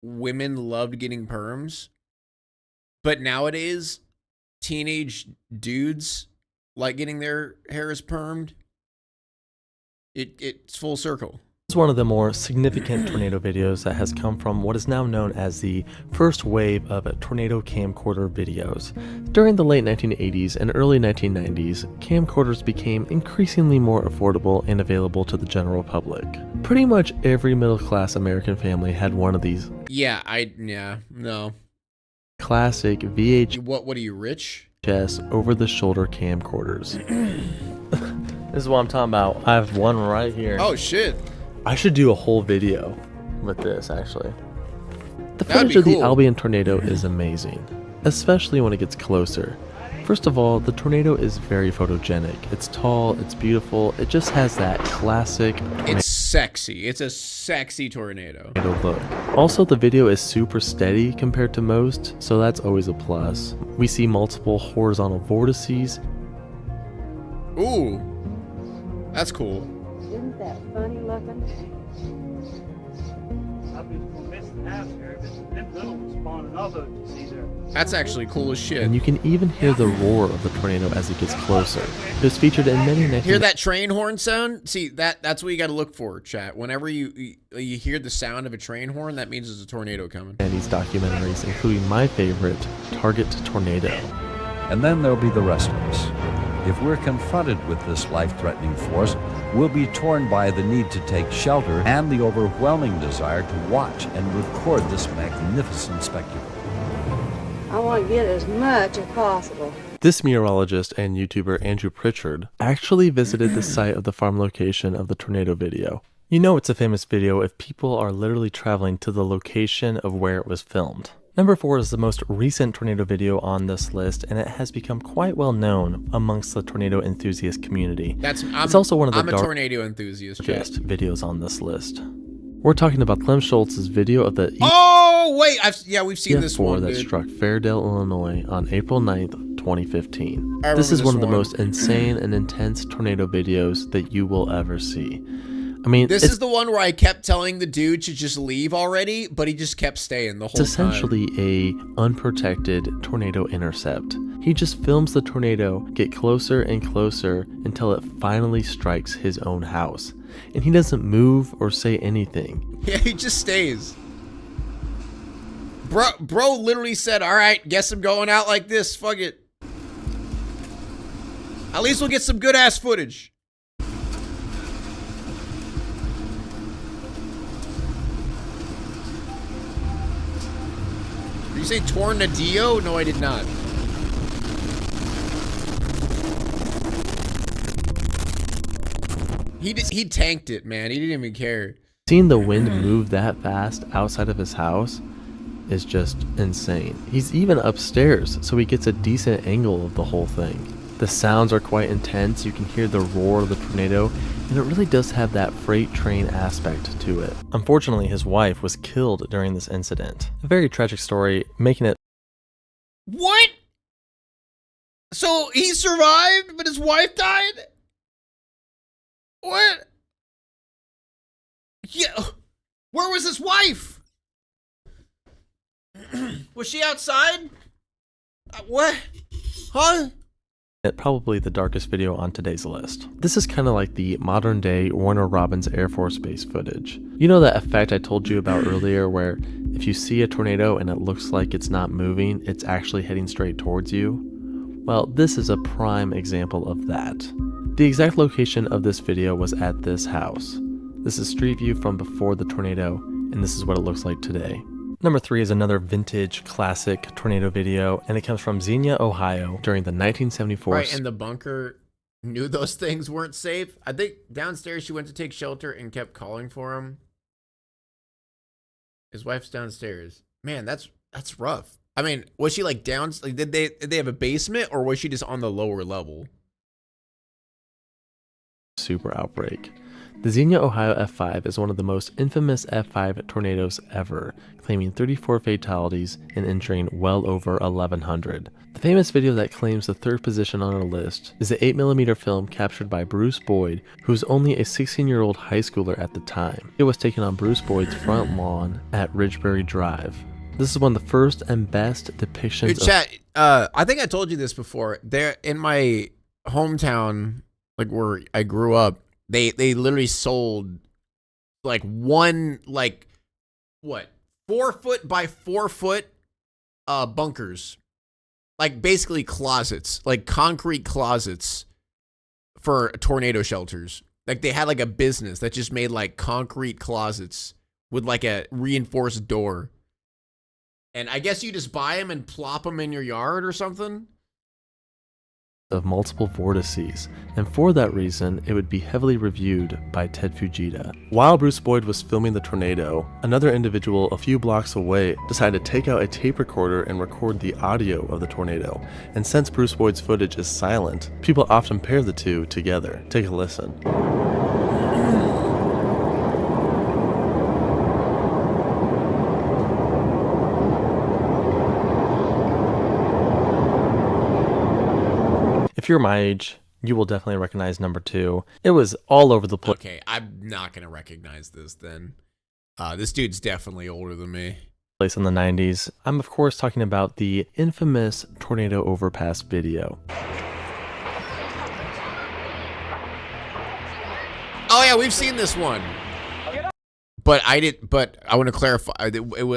women loved getting perms, but nowadays teenage dudes like getting their hairs permed? It's full circle. This is one of the more significant tornado videos that has come from what is now known as the first wave of tornado camcorder videos. During the late 1980s and early 1990s, camcorders became increasingly more affordable and available to the general public. Pretty much every middle-class American family had one of these. No. Classic VHS. What are you, rich? Over-the-shoulder camcorders. This is what I'm talking about. I have one right here. Oh shit. I should do a whole video with this, actually. The footage of the Albion tornado is amazing, especially when it gets closer. First of all, the tornado is very photogenic. It's tall, it's beautiful, it just has that classic It's sexy. It's a sexy tornado. look. Also, the video is super steady compared to most, so that's always a plus. We see multiple horizontal vortices. Ooh, that's cool. Isn't that funny looking? That's actually cool as shit. And you can even hear the roar of the tornado as it gets closer. It was featured in many Hear that train horn sound? See, that's what you got to look for, chat. Whenever you hear the sound of a train horn, that means there's a tornado coming. And these documentaries, including my favorite, Target Tornado. And then there'll be the rest of us. If we're confronted with this life-threatening force, we'll be torn by the need to take shelter and the overwhelming desire to watch and record this magnificent spectacle. I want to get as much as possible. This meteorologist and YouTuber Andrew Pritchard actually visited the site of the farm location of the tornado video. You know it's a famous video if people are literally traveling to the location of where it was filmed. Number 4 is the most recent tornado video on this list, and it has become quite well known amongst the tornado enthusiast community. It's also one of the I'm a tornado enthusiast, darkest videos on this list. We're talking about Clem Schultz's video of the Oh wait, we've seen this EF4 one, that dude. struck Fairdale, Illinois on April 9th, 2015. I This is remember one of the this most insane and intense tornado videos that you will ever see. I mean, This is the one where I kept telling the dude to just leave already, but he just kept staying the whole It's essentially a unprotected tornado intercept. He just films the tornado get closer and closer until it finally strikes his own house. And he doesn't move or say anything. time. Yeah, he just stays. Bro literally said, all right, guess I'm going out like this. Fuck it. At least we'll get some good ass footage. Did you say tornado? No, I did not. He tanked it, man. He didn't even care. Seeing the wind move that fast outside of his house is just insane. He's even upstairs, so he gets a decent angle of the whole thing. The sounds are quite intense. You can hear the roar of the tornado, and it really does have that freight train aspect to it. Unfortunately, his wife was killed during this incident. A very tragic story, making it... What? So he survived, but his wife died? What? Yeah. Where was his wife? Was she outside? What? Huh? Probably the darkest video on today's list. This is kind of like the modern day Warner Robins Air Force Base footage. You know that effect I told you about earlier where if you see a tornado and it looks like it's not moving, it's actually heading straight towards you? Well, this is a prime example of that. The exact location of this video was at this house. This is street view from before the tornado, and this is what it looks like today. Number 3 is another vintage classic tornado video, and it comes from Xenia, Ohio during the 1974. Right, and the bunker knew those things weren't safe. I think downstairs she went to take shelter and kept calling for him. His wife's downstairs. Man, that's rough. I mean, was she like down? Like, did they have a basement, or was she just on the lower level? Super outbreak. The Xenia, Ohio F5 is one of the most infamous F5 tornadoes ever, claiming 34 fatalities and injuring well over 1,100. The famous video that claims the 3rd position on our list is the 8mm film captured by Bruce Boyd, who was only a 16-year-old high schooler at the time. It was taken on Bruce Boyd's front lawn at Ridgebury Drive. This is one of the first and best depictions Dude, chat, I think I told you this before. There in my hometown, like where I grew up, they literally sold like 4 foot by 4 foot bunkers. Like basically closets, like concrete closets for tornado shelters. Like they had like a business that just made like concrete closets with like a reinforced door. And I guess you just buy them and plop them in your yard or something. of multiple vortices, and for that reason, it would be heavily reviewed by Ted Fujita. While Bruce Boyd was filming the tornado, another individual a few blocks away decided to take out a tape recorder and record the audio of the tornado. And since Bruce Boyd's footage is silent, people often pair the two together. Take a listen. If you're my age, you will definitely recognize number 2. It was all over the place. Okay, I'm not going to recognize this then. This dude's definitely older than me. In the 90s. I'm of course talking about the infamous tornado overpass video. Oh yeah, we've seen this one. But I want to clarify.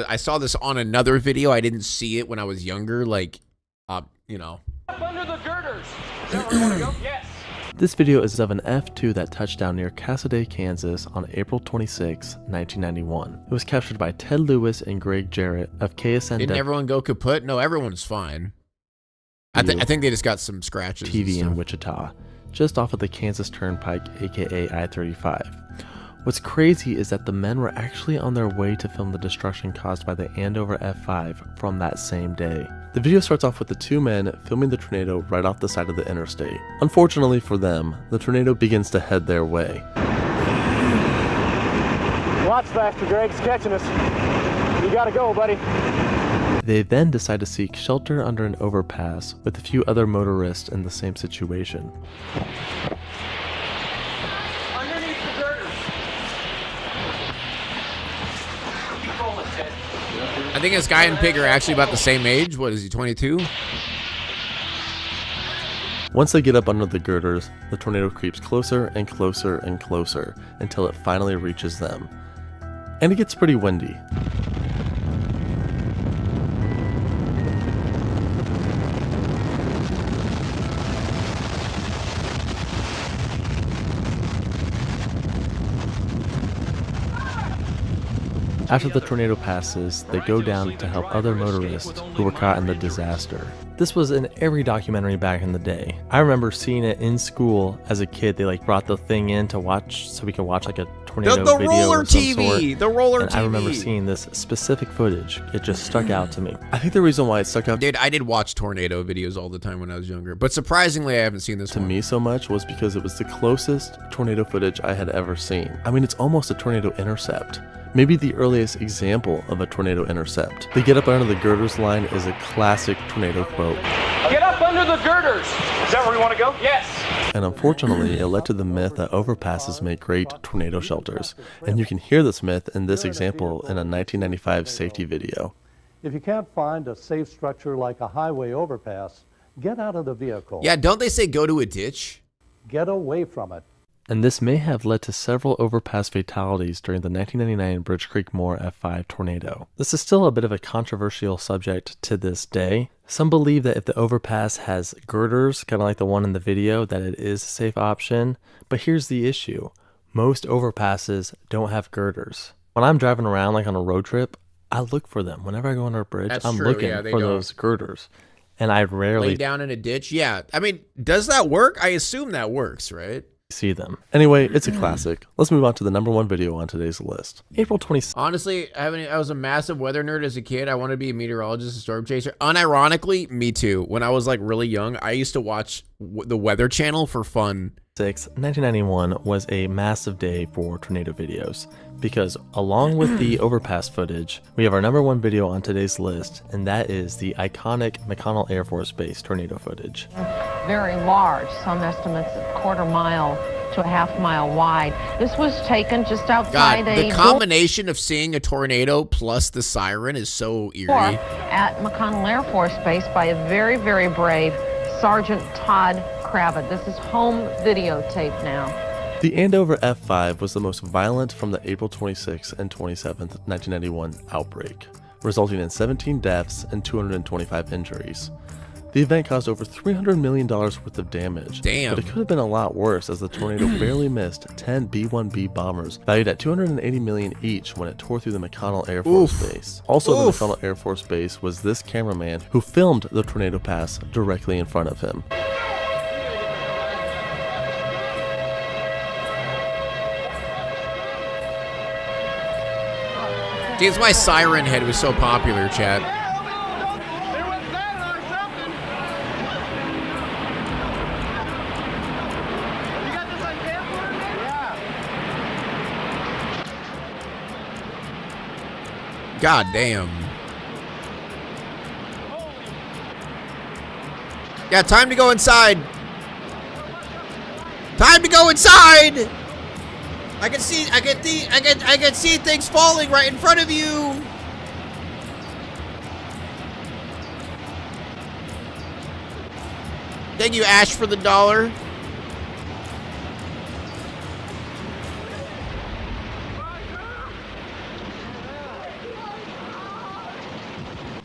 I saw this on another video. I didn't see it when I was younger. Like, you know. Up under the girders. Is that where you want to go? Yes. This video is of an F2 that touched down near Cassidy, Kansas on April 26, 1991. It was captured by Ted Lewis and Greg Jarrett of KSN. Didn't everyone go kaput? No, everyone's fine. I think they just got some scratches. TV in Wichita, just off of the Kansas Turnpike, aka I-35. What's crazy is that the men were actually on their way to film the destruction caused by the Andover F5 from that same day. The video starts off with the two men filming the tornado right off the side of the interstate. Unfortunately for them, the tornado begins to head their way. Watch faster, Greg. It's catching us. You gotta go, buddy. They then decide to seek shelter under an overpass with a few other motorists in the same situation. I think this guy and Pig are actually about the same age. What is he, 22? Once they get up under the girders, the tornado creeps closer and closer and closer until it finally reaches them. And it gets pretty windy. After the tornado passes, they go down to help other motorists who were caught in the disaster. This was in every documentary back in the day. I remember seeing it in school as a kid. They brought the thing in to watch so we could watch a tornado the video roller of some TV, sort. the roller and TV. I remember seeing this specific footage. It just stuck out to me. I think the reason why it stuck out, dude, I did watch tornado videos all the time when I was younger, but surprisingly, I haven't seen this to one. me so much was because it was the closest tornado footage I had ever seen. I mean, it's almost a tornado intercept. Maybe the earliest example of a tornado intercept. The get up under the girders line is a classic tornado quote. Get up under the girders. Is that where you want to go? Yes. And unfortunately, it led to the myth that overpasses make great tornado shelters. And you can hear this myth in this example in a 1995 safety video. If you can't find a safe structure like a highway overpass, get out of the vehicle. Yeah, don't they say go to a ditch? Get away from it. And this may have led to several overpass fatalities during the 1999 Bridge Creek Moore F5 tornado. This is still a bit of a controversial subject to this day. Some believe that if the overpass has girders, kind of like the one in the video, that it is a safe option. But here's the issue. Most overpasses don't have girders. When I'm driving around on a road trip, I look for them. Whenever I go under a bridge, I'm looking for those girders. And I rarely lay down in a ditch. Yeah, I mean, does that work? I assume that works, right? See them. Anyway, it's a classic. Let's move on to the number one video on today's list. April 26th. Honestly, I was a massive weather nerd as a kid. I wanted to be a meteorologist and storm chaser. Unironically, me too. When I was really young, I used to watch the Weather Channel for fun. 1991 was a massive day for tornado videos because along with the overpass footage, we have our number one video on today's list, and that is the iconic McConnell Air Force Base tornado footage. Very large, some estimates a quarter-mile to a half-mile wide. This was taken just outside the combination of seeing a tornado plus the siren is so eerie. At McConnell Air Force Base by a very, very brave Sergeant Todd Kravitz. This is home videotape now. The Andover F5 was the most violent from the April 26th and 27th, 1991 outbreak, resulting in 17 deaths and 225 injuries. The event caused over $300 million worth of damage. Damn. But it could have been a lot worse as the tornado barely missed 10 B-1B bombers valued at $280 million each when it tore through the McConnell Air Force Base. Also at the McConnell Air Force Base was this cameraman who filmed the tornado pass directly in front of him. See, that's why Siren Head was so popular, chat. God damn. Yeah, time to go inside. Time to go inside. I can see things falling right in front of you. Thank you, Ash, for the $1.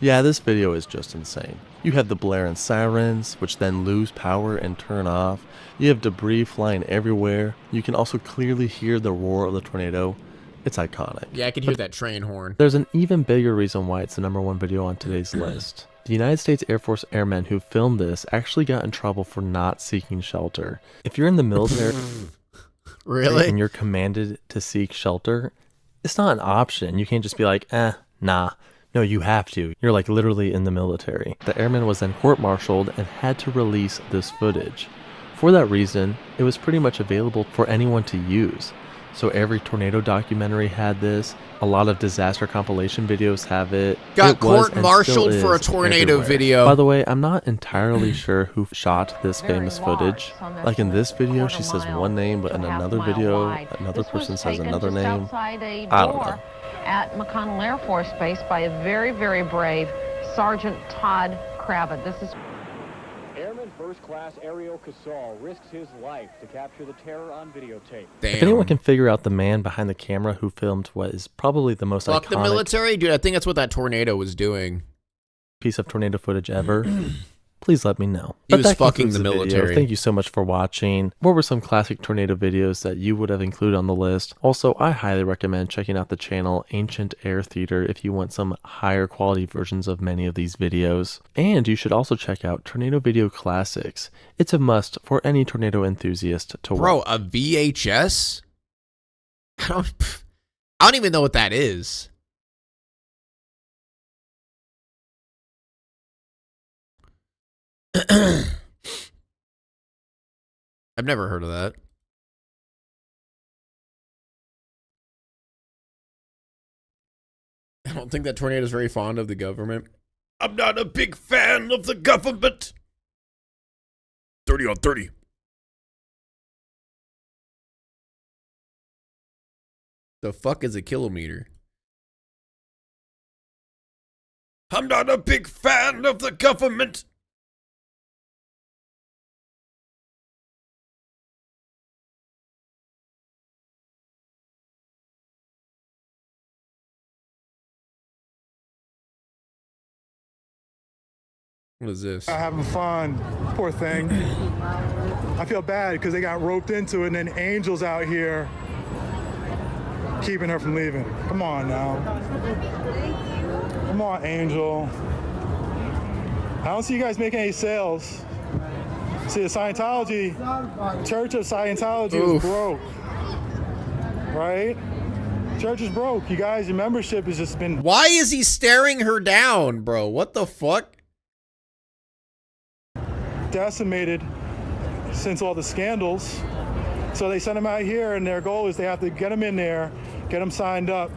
Yeah, this video is just insane. You have the blaring sirens, which then lose power and turn off. You have debris flying everywhere. You can also clearly hear the roar of the tornado. It's iconic. Yeah, I can hear that train horn. There's an even bigger reason why it's the #1 video on today's list. The United States Air Force airmen who filmed this actually got in trouble for not seeking shelter. If you're in the military really? And you're commanded to seek shelter, it's not an option. You can't just be like, nah. No, you have to. You're like literally in the military. The airman was then court-martialed and had to release this footage. For that reason, it was pretty much available for anyone to use. So every tornado documentary had this. A lot of disaster compilation videos have it. Got court-martialed for a tornado video. By the way, I'm not entirely sure who shot this famous footage. Like in this video, she says one name, but in another video, another person says another name. I don't know. At McConnell Air Force Base by a very, very brave Sergeant Todd Kravitz. This is Airman First Class Ariel Casal risks his life to capture the terror on videotape. Damn. If anyone can figure out the man behind the camera who filmed what is probably the most Fuck iconic the military? Dude, I think that's what that tornado was doing. Piece of tornado footage ever, please let me know. He was fucking the military. Video. Thank you so much for watching. What were some classic tornado videos that you would have included on the list? Also, I highly recommend checking out the channel Ancient Air Theater if you want some higher quality versions of many of these videos. And you should also check out Tornado Video Classics. It's a must for any tornado enthusiast to watch. Bro, a VHS? I don't even know what that is. I've never heard of that. I don't think that tornado is very fond of the government. I'm not a big fan of the government. 30 on 30. The fuck is a kilometer? I'm not a big fan of the government. What is this? Having fun. Poor thing. I feel bad because they got roped into it, and then Angel's out here keeping her from leaving. Come on now. Come on, Angel. I don't see you guys making any sales. See, the Scientology, Church of Scientology is broke. Right? Church is broke. You guys, your membership has just been... Why is he staring her down, bro? What the fuck? Decimated since all the scandals. So they send them out here, and their goal is they have to get them in there, get them signed up.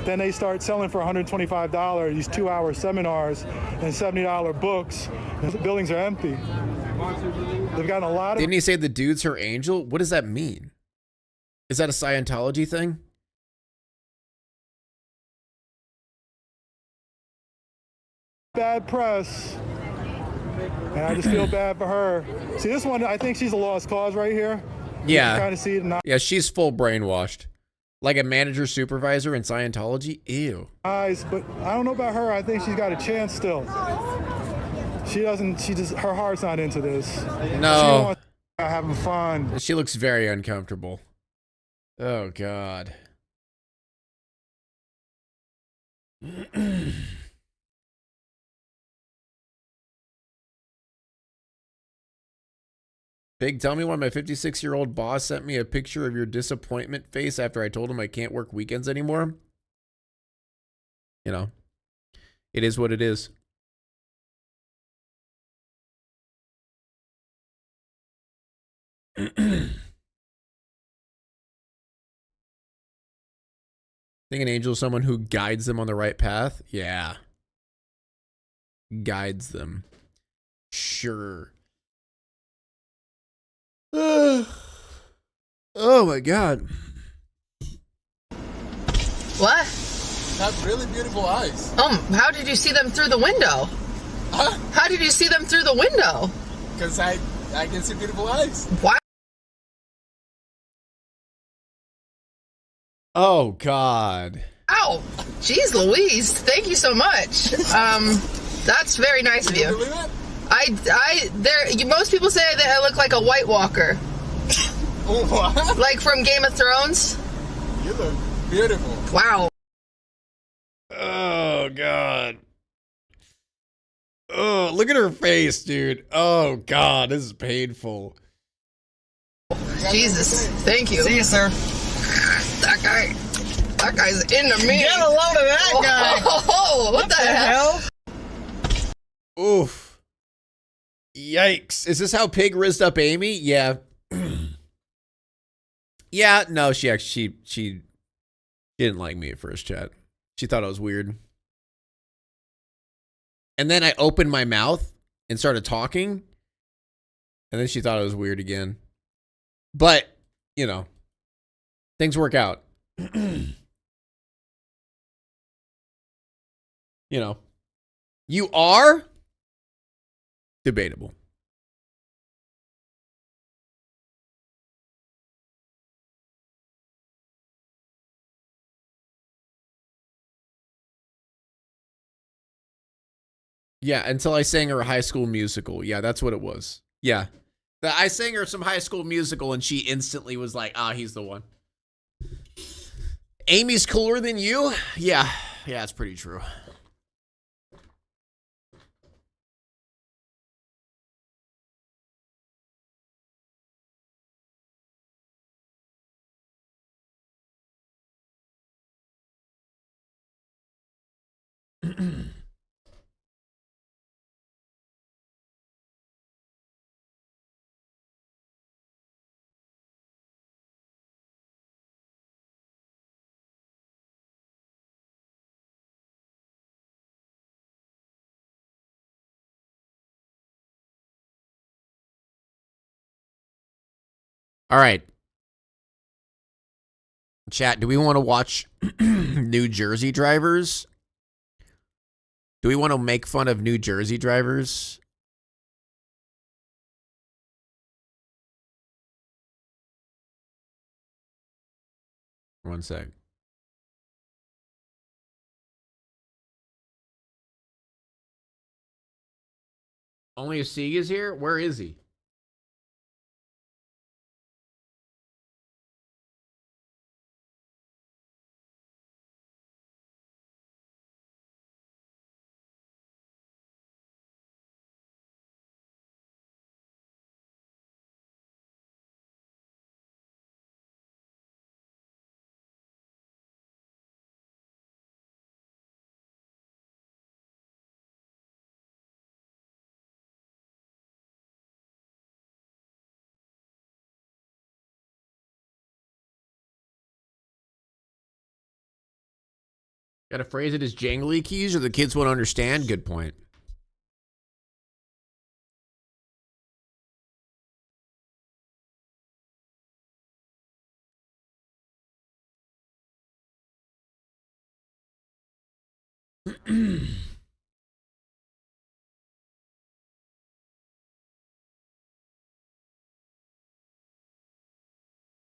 Then they start selling for $125 these 2-hour seminars and $70 books. And the buildings are empty. They've gotten a lot of... Didn't he say the dude's her angel? What does that mean? Is that a Scientology thing? Bad press. And I just feel bad for her. See, this one, I think she's a lost cause right here. Yeah. Kind of see it now. Yeah, she's full brainwashed. Like a manager supervisor in Scientology? Ew. But I don't know about her. I think she's got a chance still. Her heart's not into this. No. She wants having fun. She looks very uncomfortable. Oh, God. Big, tell me why my 56-year-old boss sent me a picture of your disappointment face after I told him I can't work weekends anymore. You know, it is what it is. Think an angel is someone who guides them on the right path? Yeah. Guides them. Sure. Oh my god. What? Have really beautiful eyes. How did you see them through the window? Huh? How did you see them through the window? Because I can see beautiful eyes. Why? Oh god. Ow! Jeez Louise, thank you so much. That's very nice of you. Believe it? Most people say that I look like a White Walker. What? Like from Game of Thrones. You look beautiful. Wow. Oh god. Oh, look at her face, dude. Oh god, this is painful. Jesus, thank you. See you, sir. That guy's into me. Get a load of that guy. Oh, what the hell? Oof. Yikes. Is this how Pig rizzed up Amy? Yeah. Yeah, no, she didn't like me at first, chat. She thought I was weird. And then I opened my mouth and started talking. And then she thought I was weird again. But, you know, things work out. You know, you are debatable. Yeah, until I sang her a High School Musical. Yeah, that's what it was. Yeah. I sang her some High School Musical and she instantly was like, he's the one. Amy's cooler than you? Yeah. Yeah, it's pretty true. All right. Chat, do we want to watch New Jersey drivers? Do we want to make fun of New Jersey drivers? One sec. Only a Sieg is here? Where is he? Got to phrase it as jangly keys or the kids won't understand? Good point.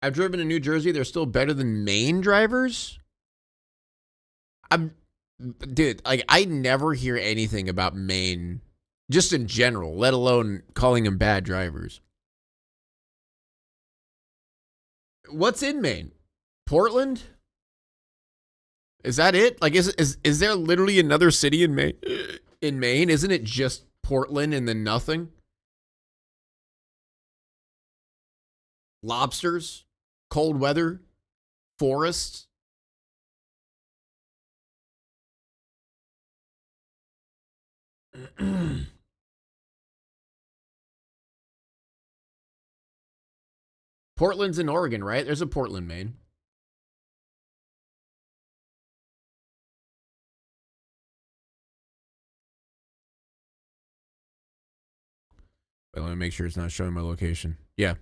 I've driven to New Jersey. They're still better than Maine drivers? Dude, like, I never hear anything about Maine, just in general, let alone calling them bad drivers. What's in Maine? Portland? Is that it? Like, is there literally another city in Maine? In Maine, isn't it just Portland and then nothing? Lobsters, cold weather, forests. Portland's in Oregon, right? There's a Portland, Maine. Wait, let me make sure it's not showing my location. Yeah.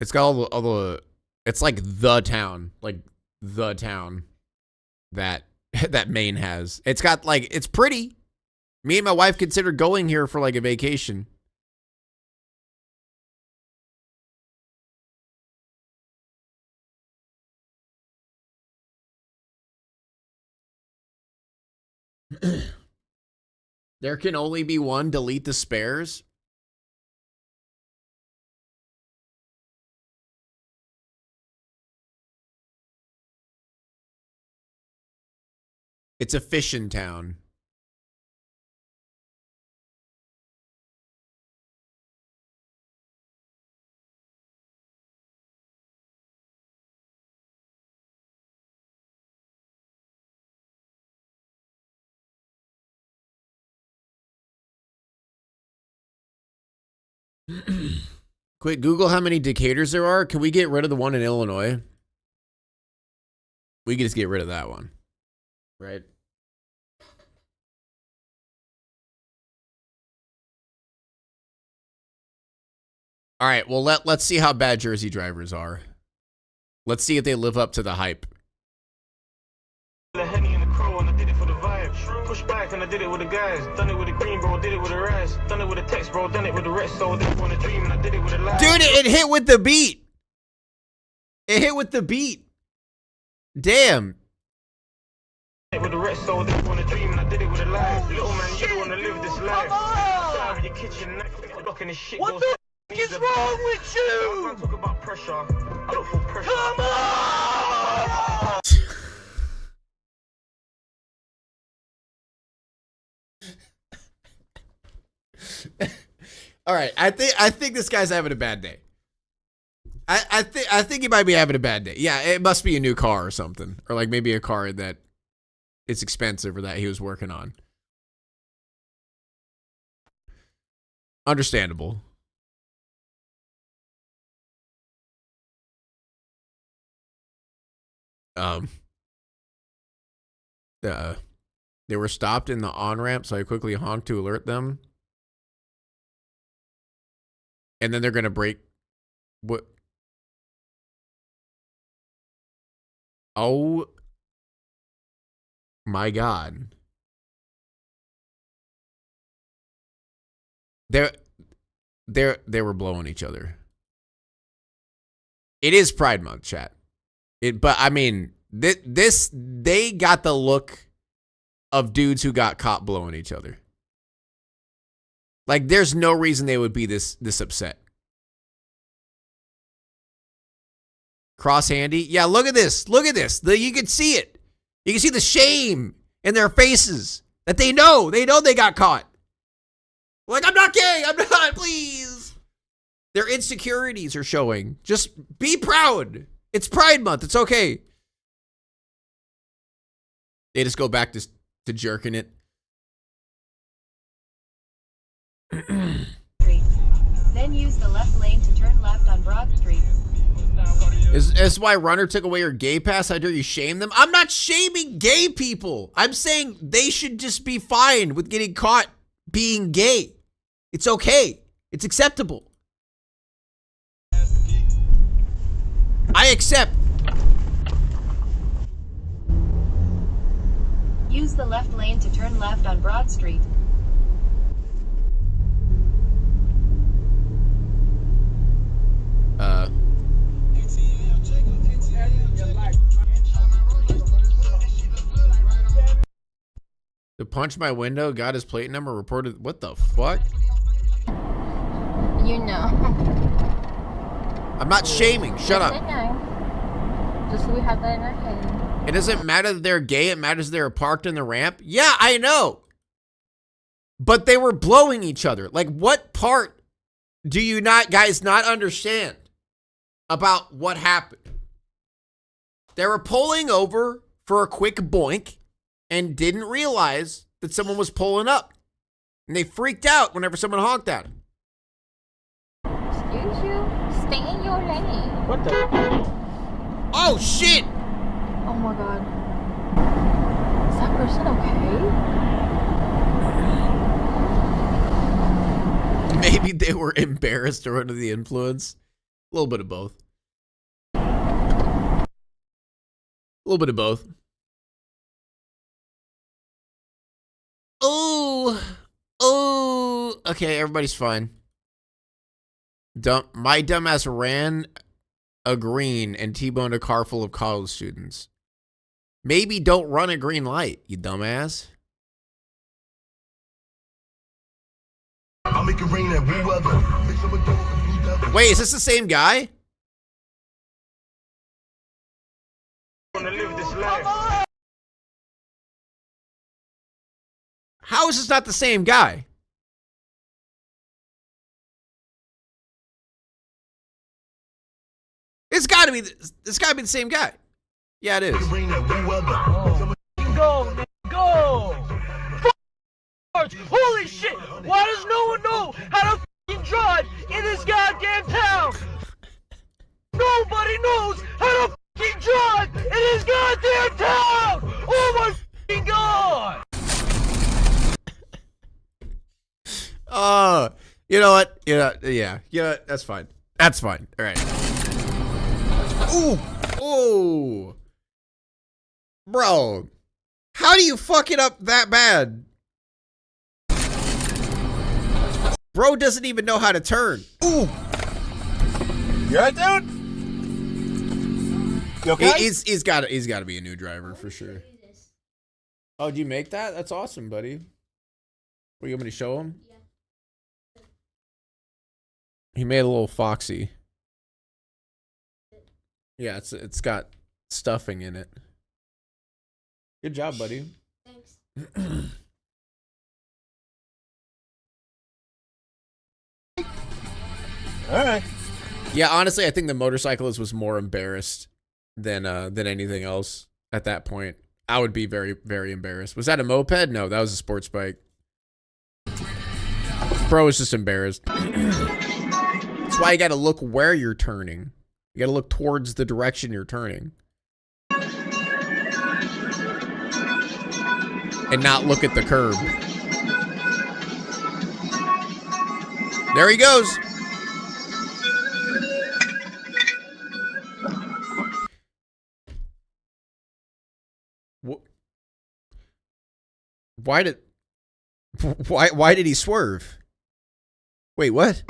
It's got all the it's like the town that that Maine has. It's got like, it's pretty. Me and my wife considered going here for like a vacation. There can only be one. Delete the spares. It's a fishing town. Quick, Google how many Decaturs there are. Can we get rid of the one in Illinois? We can just get rid of that one. Right? All right, well, let's see how bad Jersey drivers are. Let's see if they live up to the hype. Henny and the crow, and I did it for the vibe. Push back, and I did it with the guys. Done it with the green, bro. Did it with the rise. Done it with the text, bro. Done it with the rest. So I did it for the dream, and I did it with the light. Dude, it hit with the beat. It hit with the beat. Damn. With the rest, so I did it for the dream, and I did it with the light. Little man, you don't want to live this life. Out of your kitchen, blocking the shit. What the f is wrong with you? I talk about pressure. I don't feel pressure. Come on! All right, I think this guy's having a bad day. I think he might be having a bad day. Yeah, it must be a new car or something, or like maybe a car that it's expensive or that he was working on. Understandable. They were stopped in the on-ramp, so I quickly honked to alert them. And then they're going to break. What? Oh my God. They were blowing each other. It is Pride Month, chat. But I mean, they got the look of dudes who got caught blowing each other. Like, there's no reason they would be this upset. Cross handy. Yeah, look at this. Look at this. You can see it. You can see the shame in their faces that they know. They know they got caught. Like, I'm not gay. I'm not, please. Their insecurities are showing. Just be proud. It's Pride Month. It's okay. They just go back to jerking it. Then use the left lane to turn left on Broad Street. Is why Runner took away your gay pass? How dare you shame them? I'm not shaming gay people. I'm saying they should just be fine with getting caught being gay. It's okay. It's acceptable. I accept. Use the left lane to turn left on Broad Street. To punch my window, got his plate number, reported. What the fuck? You know. I'm not shaming. Shut up. Just so we have that in our head. It doesn't matter that they're gay. It matters they're parked in the ramp. Yeah, I know. But they were blowing each other. Like, what part do you guys not understand about what happened? They were pulling over for a quick boink and didn't realize that someone was pulling up. And they freaked out whenever someone honked at them. Excuse you? Stay in your lane. What the? Oh, shit! Oh my god. Is that person okay? Maybe they were embarrassed or under the influence. A little bit of both. A little bit of both. Oh, okay, everybody's fine. My dumbass ran a green and T-boned a car full of college students. Maybe don't run a green light, you dumbass. I'll make it rain at weather. Wait, is this the same guy? How is this not the same guy? It's gotta be the same guy. Yeah, it is. Go, man, go! Holy shit! Why does no one know how to f***ing drive in this goddamn town? Nobody knows how to f***ing drive in this goddamn town! Oh my f***ing god! You know what? Yeah, that's fine. That's fine. All right. Ooh. Bro, how do you fuck it up that bad? Bro doesn't even know how to turn. Ooh. You alright, dude? You okay? He's got to be a new driver for sure. Oh, did you make that? That's awesome, buddy. What, you want me to show him? Yeah. He made a little Foxy. Yeah, it's got stuffing in it. Good job, buddy. Thanks. All right. Yeah, honestly, I think the motorcyclist was more embarrassed than anything else at that point. I would be very, very embarrassed. Was that a moped? No, that was a sports bike. Bro was just embarrassed. That's why you got to look where you're turning. You got to look towards the direction you're turning. And not look at the curb. There he goes. Why did he swerve? Wait, what?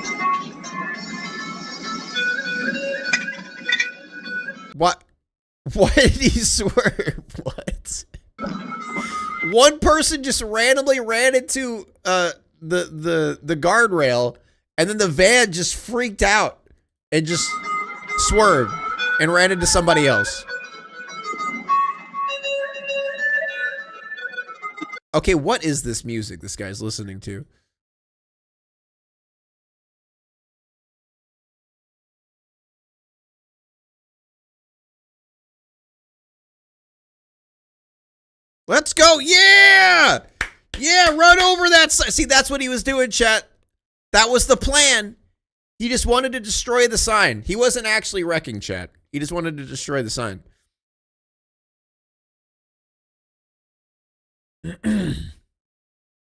What? Why did he swerve? What? One person just randomly ran into the guardrail, and then the van just freaked out and just swerved and ran into somebody else. Okay, what is this music this guy's listening to? Let's go. Yeah. Yeah, run over that sign. See, that's what he was doing, chat. That was the plan. He just wanted to destroy the sign. He wasn't actually wrecking, chat. He just wanted to destroy the sign.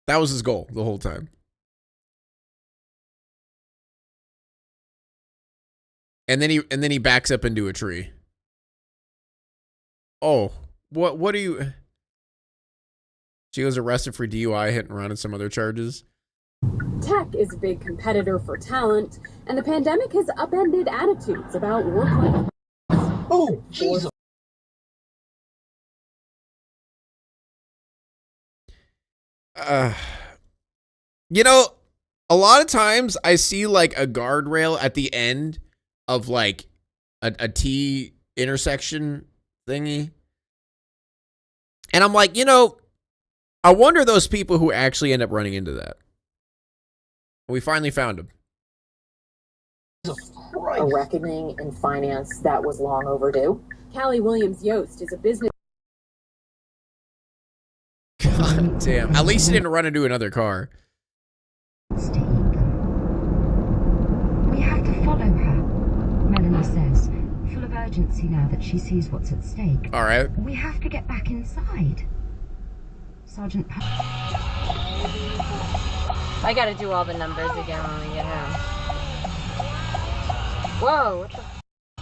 That was his goal the whole time. And then he backs up into a tree. Oh, what are you? She was arrested for DUI, hit and run, and some other charges. Tech is a big competitor for talent, and the pandemic has upended attitudes about work-life. Oh, Jesus. You know, a lot of times I see like a guardrail at the end of like a T intersection thingy. And I'm like, you know, I wonder those people who actually end up running into that. We finally found him. A reckoning in finance that was long overdue. Callie Williams Yost is a business. God God damn. At least he didn't run into another car. We have to follow her, Melanie says, full of urgency now that she sees what's at stake. All right. We have to get back inside. Sergeant... I gotta do all the numbers again when we get home. Whoa, what the...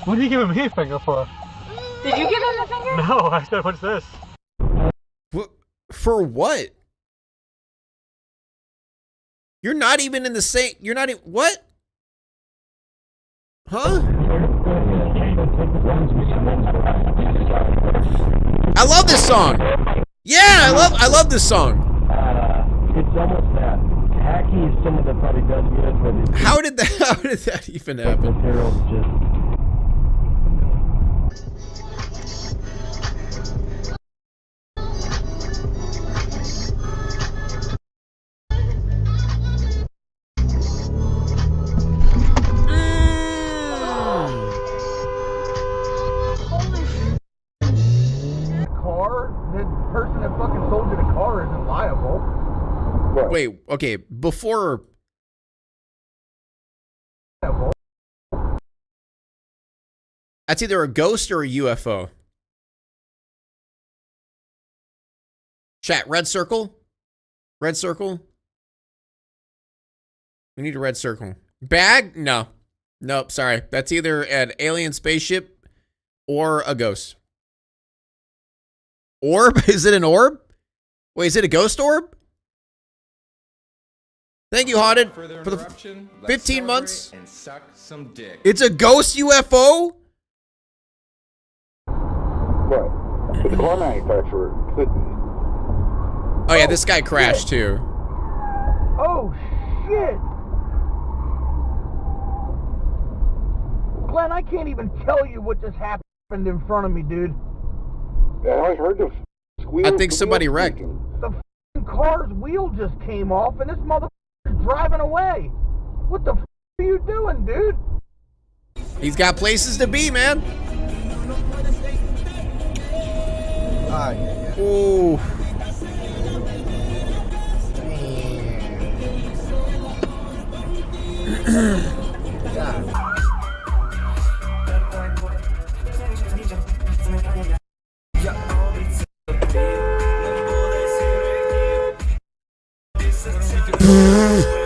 What are you giving me a finger for? Did you give him a finger? No, I said, what's this? What? For what? You're not even in the same... You're not even... What? Huh? I love this song. Yeah, I love this song. It's almost that. Hacky is someone that probably does good, but how did that even happen? The person that fucking sold you the car isn't liable. Wait, okay, before... That's either a ghost or a UFO. Chat, red circle? Red circle? We need a red circle. Bag? No. Nope, sorry. That's either an alien spaceship or a ghost. Orb? Is it an orb? Wait, is it a ghost orb? Thank you, Haunted, for the 15 months. And suck some dick. It's a ghost UFO? Right. But the car manufacturer could be. Oh yeah, this guy crashed too. Oh shit! Glenn, I can't even tell you what just happened in front of me, dude. Yeah, I heard the squeal. I think somebody wrecked. The car's wheel just came off and this motherfucker's driving away. What the are you doing, dude? He's got places to be, man. Ooh.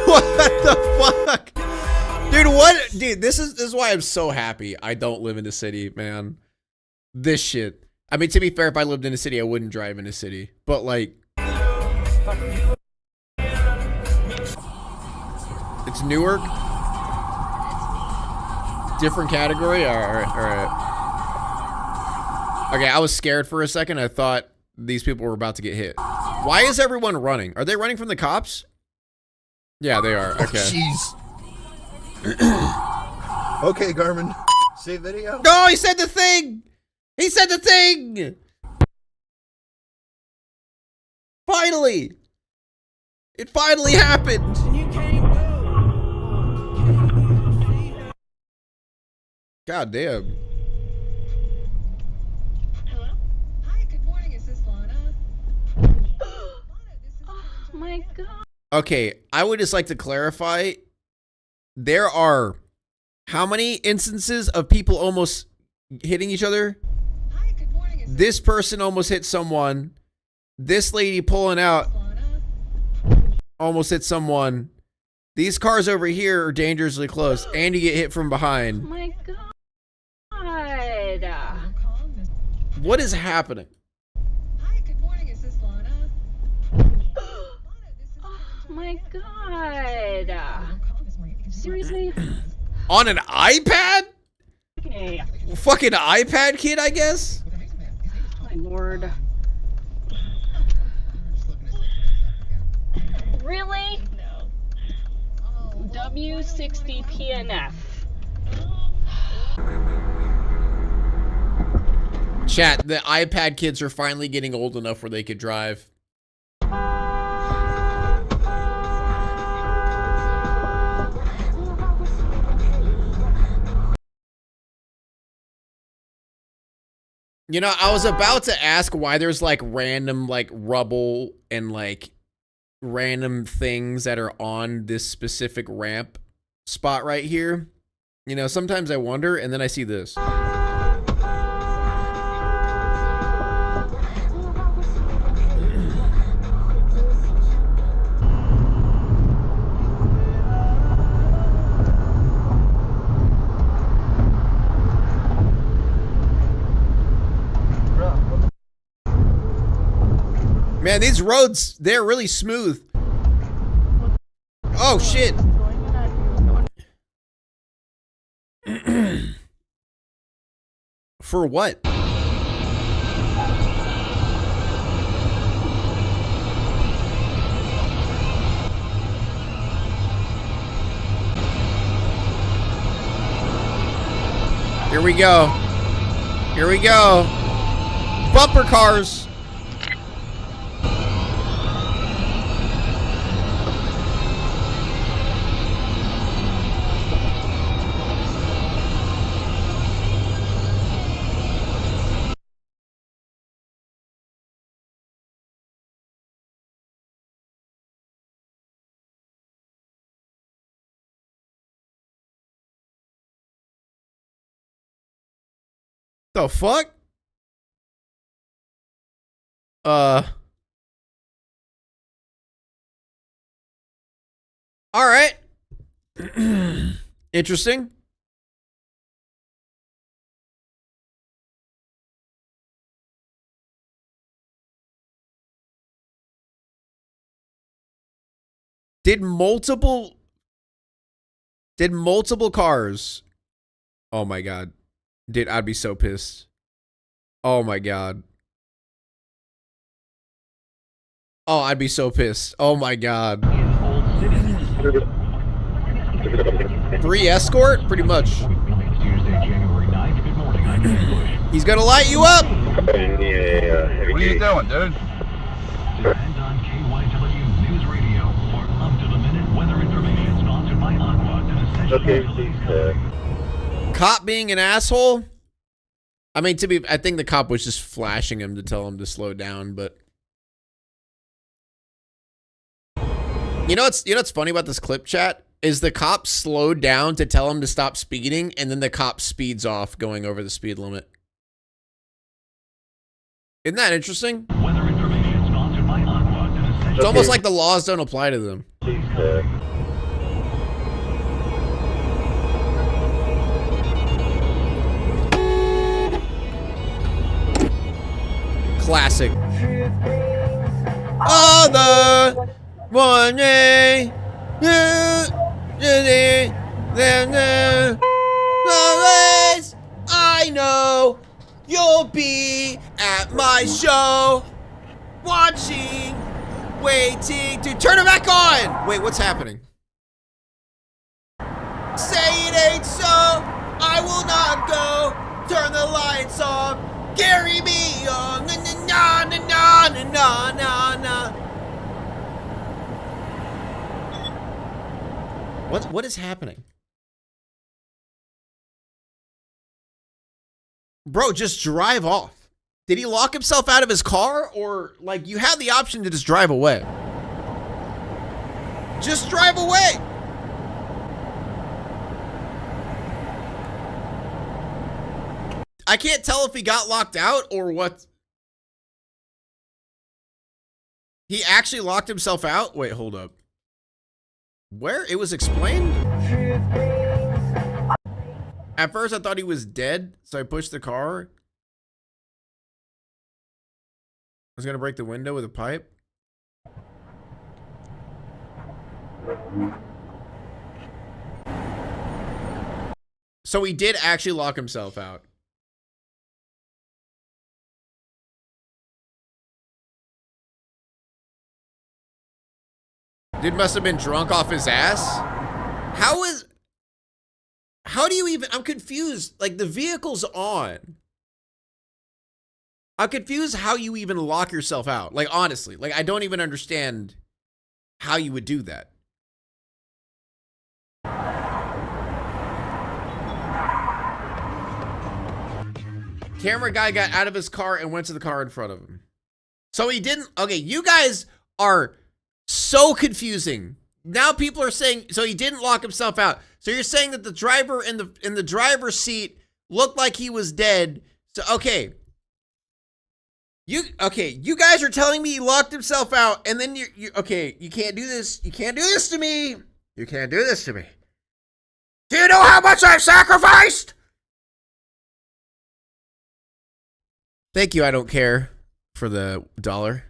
What the fuck? Dude, what? Dude, this is why I'm so happy I don't live in the city, man. This shit. I mean, to be fair, if I lived in a city, I wouldn't drive in a city. But, like... It's Newark? Different category? Alright, alright. Okay, I was scared for a second. I thought these people were about to get hit. Why is everyone running? Are they running from the cops? Yeah, they are. Okay. Jeez. Okay, Garmin. Save video. No, he said the thing! He said the thing! Finally! It finally happened! God damn. Hello? Hi, good morning. Is this Lana? Oh my god. Okay, I would just like to clarify. There are how many instances of people almost hitting each other? Hi, good morning. This person almost hit someone. This lady pulling out almost hit someone. These cars over here are dangerously close, and you get hit from behind. Oh my god. What is happening? Hi, good morning. Is this Lana? Oh my god. Seriously? On an iPad? Okay. Fucking iPad kid, I guess? My lord. Really? No. W60 PNF. Chat, the iPad kids are finally getting old enough where they could drive. You know, I was about to ask why there's like random like rubble and like random things that are on this specific ramp spot right here. You know, sometimes I wonder, and then I see this. Man, these roads, they're really smooth. Oh, shit. For what? Here we go. Here we go. Bumper cars. The fuck? All right. Interesting. Did multiple cars? Oh my god. I'd be so pissed. Oh my god. Oh, I'd be so pissed. Oh my god. 3 escort? Pretty much. He's gonna light you up! What are you doing, dude? Cop being an asshole? I mean, I think the cop was just flashing him to tell him to slow down, but you know what's funny about this clip, chat? Is the cop slowed down to tell him to stop speeding, and then the cop speeds off going over the speed limit. Isn't that interesting? It's almost like the laws don't apply to them. Classic. Other one day, I know you'll be at my show, watching, waiting to turn it back on. Wait, what's happening? Say it ain't so, I will not go. Turn the lights on. Carry me on, na na na na na na na. What is happening? Bro, just drive off. Did he lock himself out of his car? Or, like, you had the option to just drive away. Just drive away. I can't tell if he got locked out or what. He actually locked himself out? Wait, hold up. Where? It was explained? At first I thought he was dead, so I pushed the car. I was gonna break the window with a pipe. So he did actually lock himself out. Dude must have been drunk off his ass. How do you even, I'm confused. Like, the vehicle's on. I'm confused how you even lock yourself out. Like, honestly, like, I don't even understand how you would do that. Camera guy got out of his car and went to the car in front of him. So he didn't. Okay, you guys are so confusing. Now people are saying, so he didn't lock himself out. So you're saying that the driver in the driver's seat looked like he was dead. So okay. You guys are telling me he locked himself out, and then you okay, you can't do this. You can't do this to me. You can't do this to me. Do you know how much I've sacrificed? Thank you, I don't care for the $1.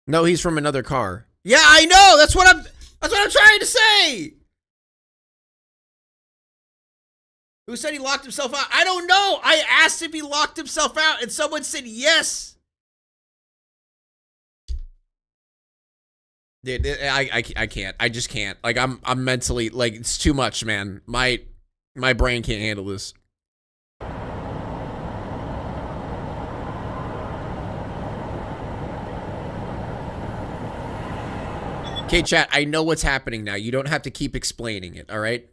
No, he's from another car. Yeah, I know. That's what I'm trying to say. Who said he locked himself out? I don't know. I asked if he locked himself out and someone said yes. Dude, I can't. I just can't. Like I'm mentally, like, it's too much, man. My brain can't handle this. Okay, chat, I know what's happening now. You don't have to keep explaining it, all right?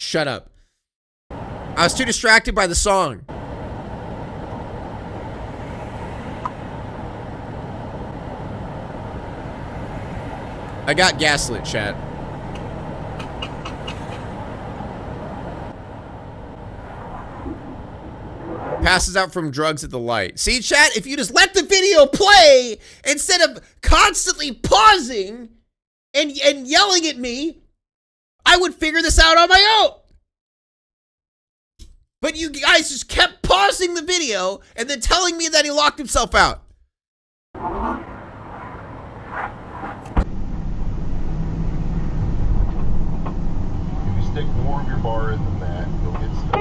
Shut up. I was too distracted by the song. I got gaslit, chat. Passes out from drugs at the light. See, chat, if you just let the video play instead of constantly pausing and yelling at me, I would figure this out on my own. But you guys just kept pausing the video and then telling me that he locked himself out. If you stick more of your bar in than that, you'll get stuck.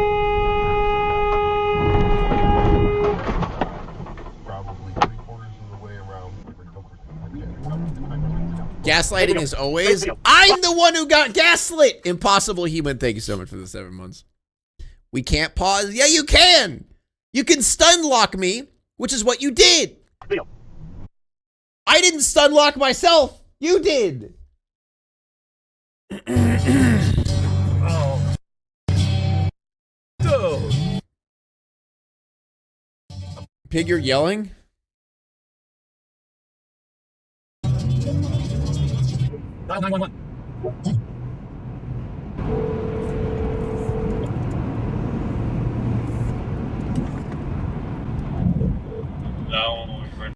Probably 3/4 of the way around. Gaslighting is always. I'm the one who got gaslit. Impossible Human, thank you so much for the 7 months. We can't pause. Yeah, you can. You can stun lock me, which is what you did. I didn't stun lock myself. You did. Pig, you're yelling?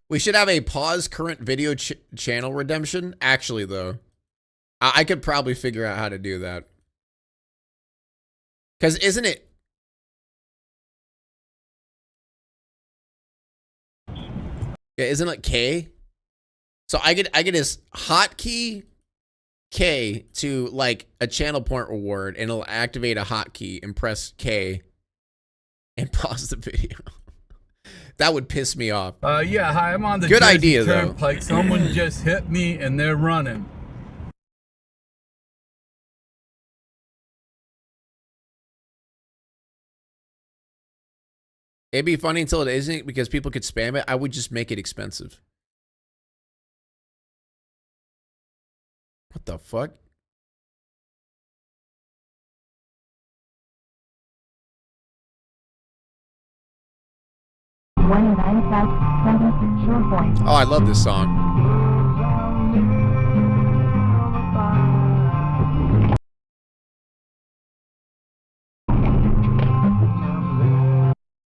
We should have a pause current video channel redemption. Actually, though, I could probably figure out how to do that. Because isn't it? Yeah, isn't it K? So I get his hotkey K to like a channel point reward, and it'll activate a hotkey and press K and pause the video. That would piss me off. Yeah, hi, I'm on the good Jersey idea Turnpike. though. Someone just hit me and they're running. It'd be funny until it isn't, because people could spam it. I would just make it expensive. What the fuck? Oh, I love this song.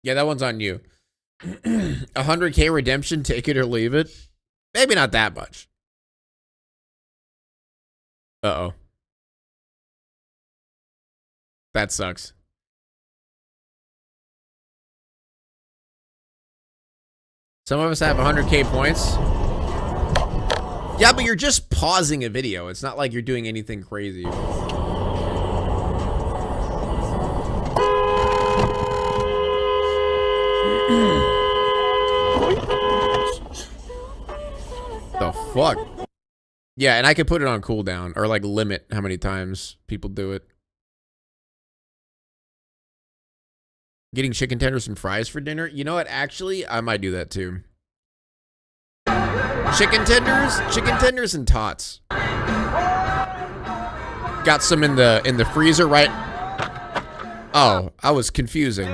Yeah, that one's on you. 100K redemption, take it or leave it. Maybe not that much. Uh-oh. That sucks. Some of us have 100K points. Yeah, but you're just pausing a video. It's not like you're doing anything crazy. The fuck? Yeah, and I could put it on cooldown or like limit how many times people do it. Getting chicken tenders and fries for dinner? You know what? Actually, I might do that too. Chicken tenders and tots. Got some in the freezer right Oh, I was confusing.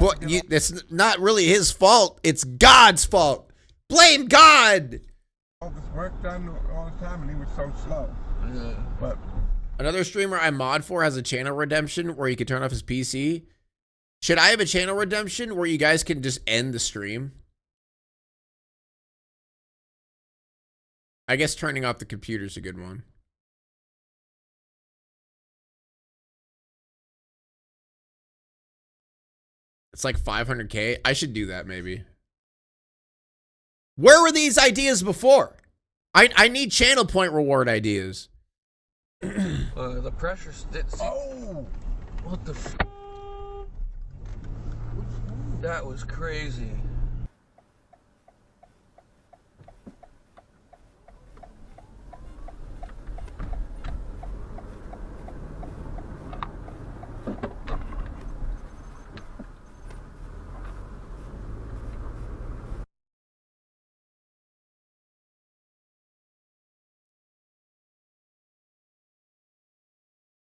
But it's not really his fault. It's God's fault. Blame God. All this work done all the time, and he was so slow. Yeah. But another streamer I mod for has a channel redemption where you can turn off his PC. Should I have a channel redemption where you guys can just end the stream? I guess turning off the computer is a good one. It's like 500K. I should do that maybe. Where were these ideas before? I need channel point reward ideas. The pressure sticks. Oh! What the f? That was crazy.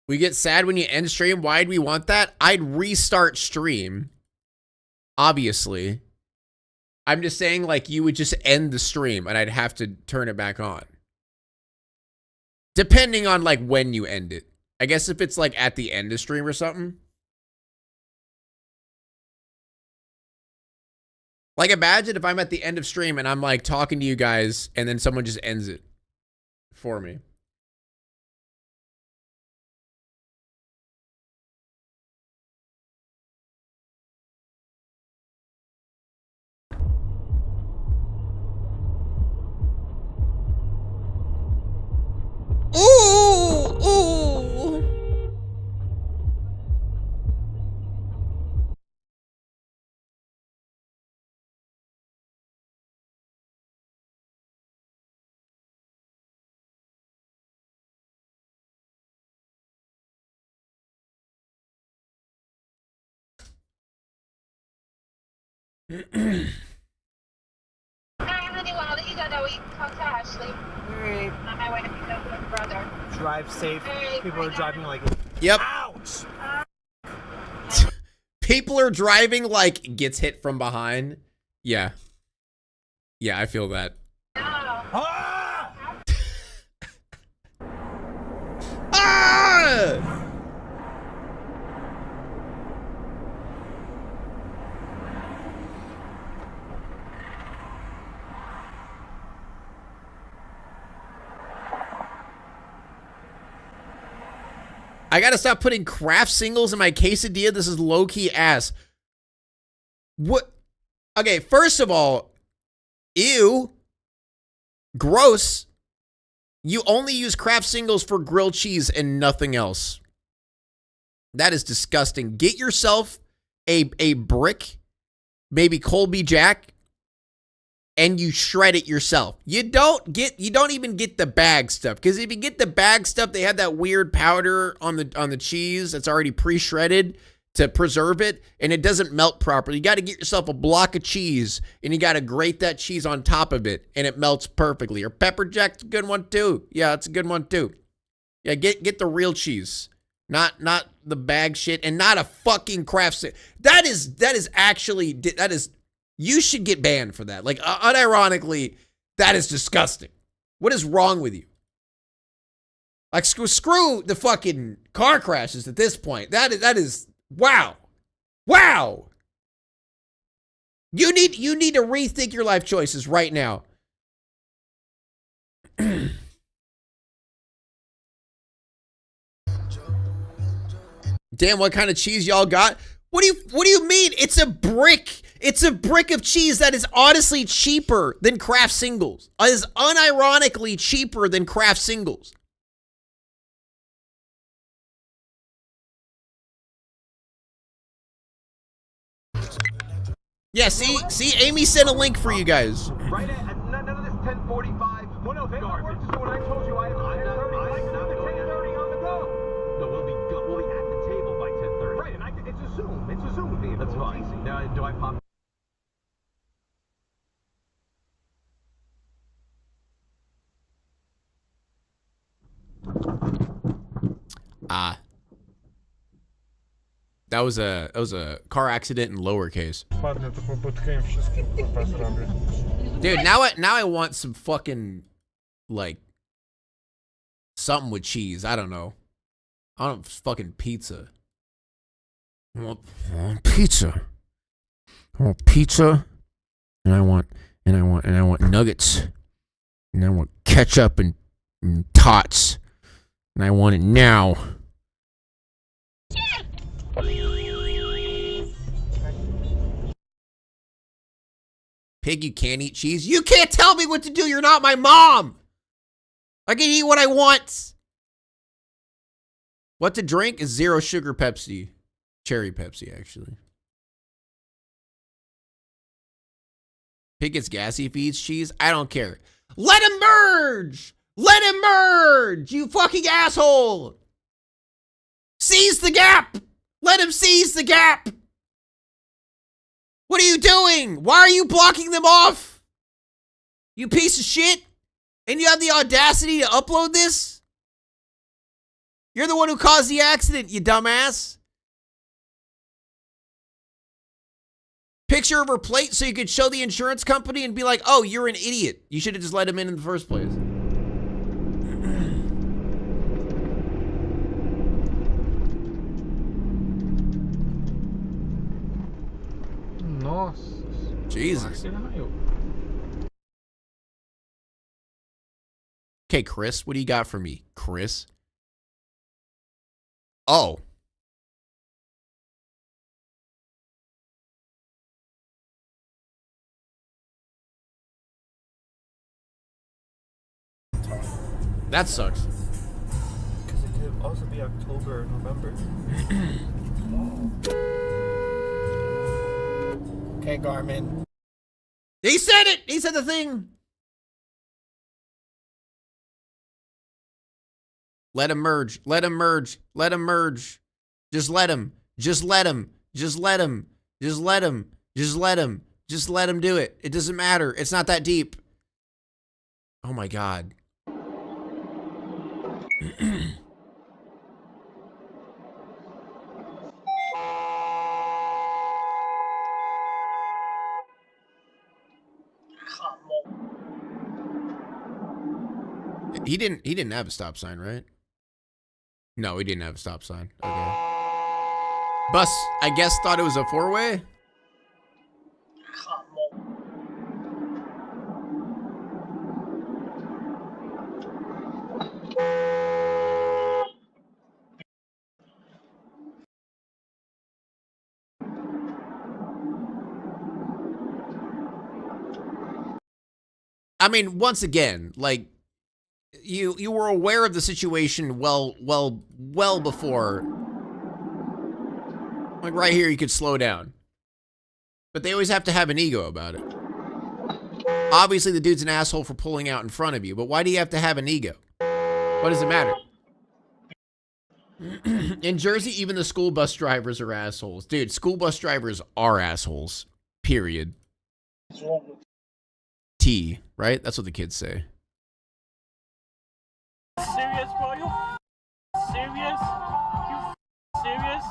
We get sad when you end stream. Why'd we want that? I'd restart stream. Obviously. I'm just saying, like, you would just end the stream and I'd have to turn it back on. Depending on, like, when you end it. I guess if it's, like, at the end of stream or something. Like, imagine if I'm at the end of stream and I'm, like, talking to you guys and then someone just ends it for me. Ooh, ooh. I'll let you go that we talk to Ashley. Alright. On my way to pick up my brother. Drive safe. People are driving like... Yep. Ouch! People are driving like gets hit from behind. Yeah. Yeah, I feel that. Ah! Ah! I gotta stop putting craft singles in my quesadilla. This is low-key ass. What? Okay, first of all, ew. Gross. You only use craft singles for grilled cheese and nothing else. That is disgusting. Get yourself a brick, maybe Colby Jack, and you shred it yourself. You don't even get the bag stuff, because if you get the bag stuff, they have that weird powder on the cheese that's already pre-shredded to preserve it, and it doesn't melt properly. You got to get yourself a block of cheese, and you got to grate that cheese on top of it, and it melts perfectly. Or pepper jack's a good one too. Yeah, it's a good one too. Yeah, get the real cheese, not the bag shit, and not a fucking craft. That is actually. You should get banned for that. Like, unironically, that is disgusting. What is wrong with you? Like, screw the fucking car crashes at this point. That is wow. Wow. You need to rethink your life choices right now. Damn, what kind of cheese y'all got? What do you mean? It's a brick. It's a brick of cheese that is honestly cheaper than Kraft singles. It is unironically cheaper than Kraft singles. Yeah, see, Amy sent a link for you guys. Right at none of this 10:45. Well, no, garbage. So when I told you I have 10:30 on the go. No, we'll be at the table by 10:30. Right, and it's a Zoom. It's a Zoom thing. That's fine. Now, do I pop? That was a car accident in lowercase. Dude, now I want some fucking like something with cheese. I don't know. I don't fucking pizza. I want pizza. I want pizza, and I want nuggets, and I want ketchup and tots, and I want it now. Pig, you can't eat cheese. You can't tell me what to do. You're not my mom. I can eat what I want. What to drink is 0 sugar Pepsi. Cherry Pepsi, actually. Pig gets gassy if he eats cheese. I don't care. Let him merge. Let him merge. You fucking asshole. Seize the gap. Let him seize the gap. What are you doing? Why are you blocking them off? You piece of shit. And you have the audacity to upload this? You're the one who caused the accident, you dumbass. Picture of her plate so you could show the insurance company and be like, oh, you're an idiot. You should have just let him in the first place. Nossa. Jesus. Okay, Chris, what do you got for me? Chris? Oh. That sucks. Because it could also be October or November. Okay, Garmin. He said it! He said the thing! Let him merge. Let him merge. Let him merge. Just let him. Just let him. Just let him. Just let him. Just let him. Just let him do it. It doesn't matter. It's not that deep. Oh my God. He didn't have a stop sign, right? No, he didn't have a stop sign. Okay. Bus, I guess, thought it was a 4-way? I mean, once again, like, you were aware of the situation well before. Like right here, you could slow down. But they always have to have an ego about it. Obviously, the dude's an asshole for pulling out in front of you, but why do you have to have an ego? What does it matter? In Jersey, even the school bus drivers are assholes. Dude, school bus drivers are assholes. Period. T, right? That's what the kids say. Serious, bro? You serious? You serious?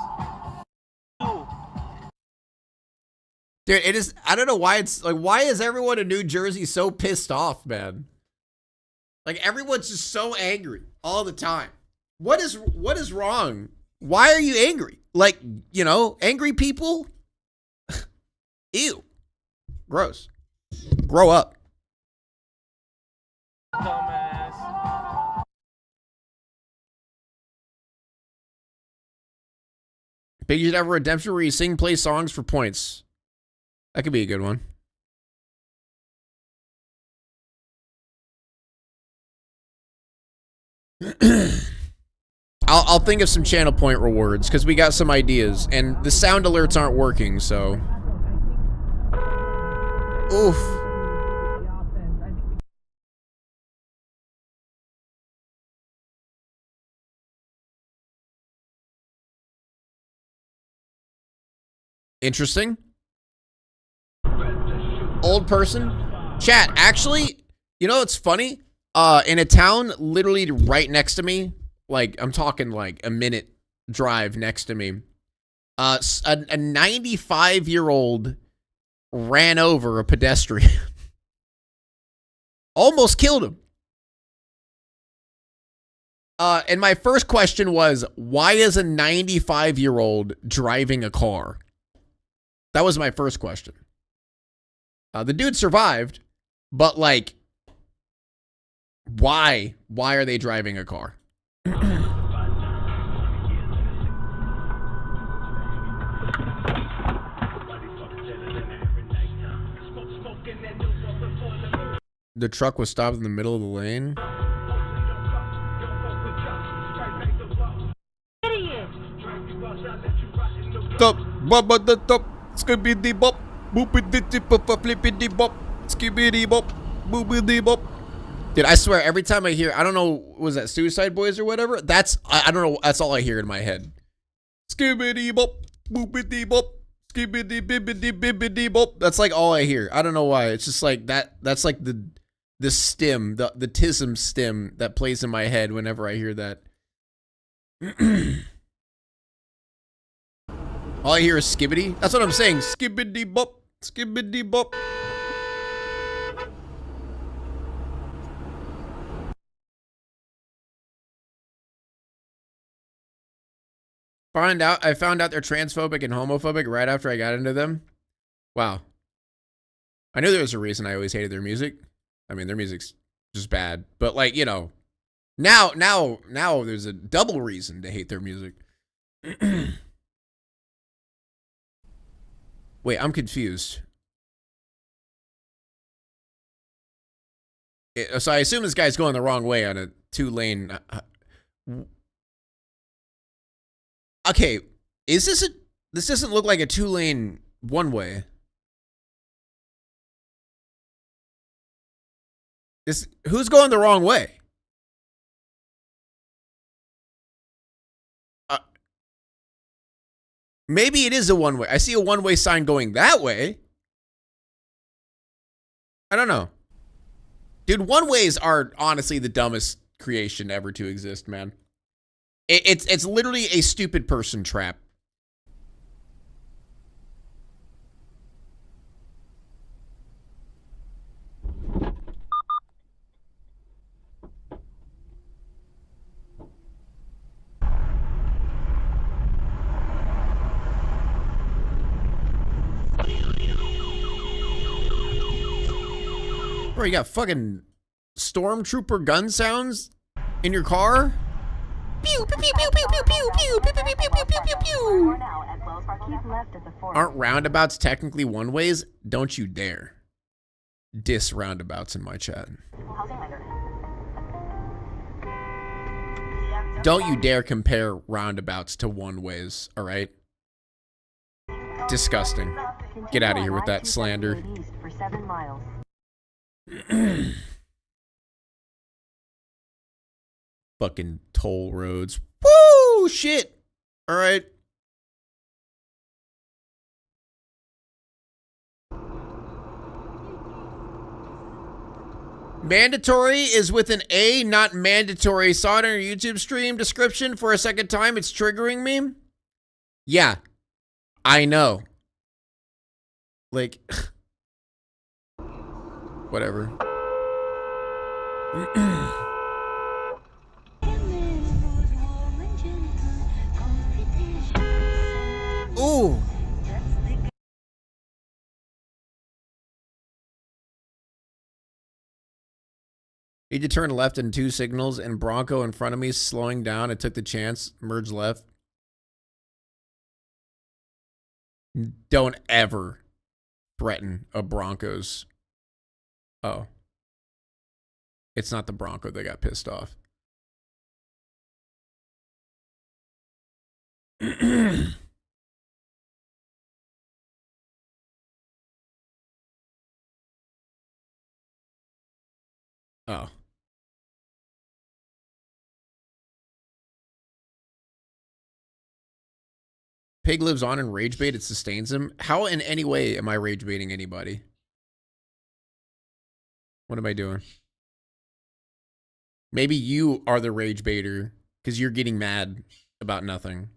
Dude, it is, I don't know why it's, like, why is everyone in New Jersey so pissed off, man? Like, everyone's just so angry all the time. What is wrong? Why are you angry? Like, you know, angry people? Ew. Gross. Grow up. Dumbass. Big, you should have a redemption where you sing, play songs for points. That could be a good one. I'll think of some channel point rewards because we got some ideas and the sound alerts aren't working, so. Oof. Interesting. Old person. Chat, actually, you know what's funny? In a town literally right next to me, like I'm talking like a minute drive next to me, A 95-year-old ran over a pedestrian. Almost killed him. And my first question was, why is a 95-year-old driving a car? That was my first question. The dude survived, but like, why? Why are they driving a car? The truck was stopped in the middle of the lane. Top, bop, the top, skibidi bop, boopity bop, flippity bop, skibidi bop, boopity bop. Dude, I swear, every time I hear, I don't know, was that Suicide Boys or whatever? That's, I don't know, that's all I hear in my head. Skibidi bop, boopity bop, skibidi bibbidi bibbidi bop. That's like all I hear. I don't know why. It's just like that. That's like the stem, the tism stem that plays in my head whenever I hear that. All I hear is skibbity. That's what I'm saying. Skibbity bop, skibbity bop. I found out they're transphobic and homophobic right after I got into them. Wow. I knew there was a reason I always hated their music. I mean, their music's just bad. But like, you know, now there's a double reason to hate their music. Wait, I'm confused. So I assume this guy's going the wrong way on a 2-lane. Okay, is this a? This doesn't look like a 2-lane one-way. Who's going the wrong way? Maybe it is a one-way. I see a one-way sign going that way. I don't know. Dude, one-ways are honestly the dumbest creation ever to exist, man. It's literally a stupid person trap. Bro, you got fucking stormtrooper gun sounds in your car? Pew, pew, pew, pew, pew, pew, pew, pew, pew, pew, pew, pew, pew, pew. Aren't roundabouts technically one-ways? Don't you dare diss roundabouts in my chat. Don't you dare compare roundabouts to one-ways, all right? Disgusting. Get out of here with that slander. Fucking toll roads. Woo! Shit! Alright. Mandatory is with an A, not mandatory. Saw it on your YouTube stream description for a second time. It's triggering me. Yeah. I know. Like... Whatever. Ooh. Need to turn left in 2 signals and Bronco in front of me slowing down. I took the chance. Merge left. Don't ever threaten a Broncos. Oh. It's not the Bronco that got pissed off. Oh. Pig lives on in rage bait. It sustains him. How in any way am I rage baiting anybody? What am I doing? Maybe you are the rage baiter because you're getting mad about nothing.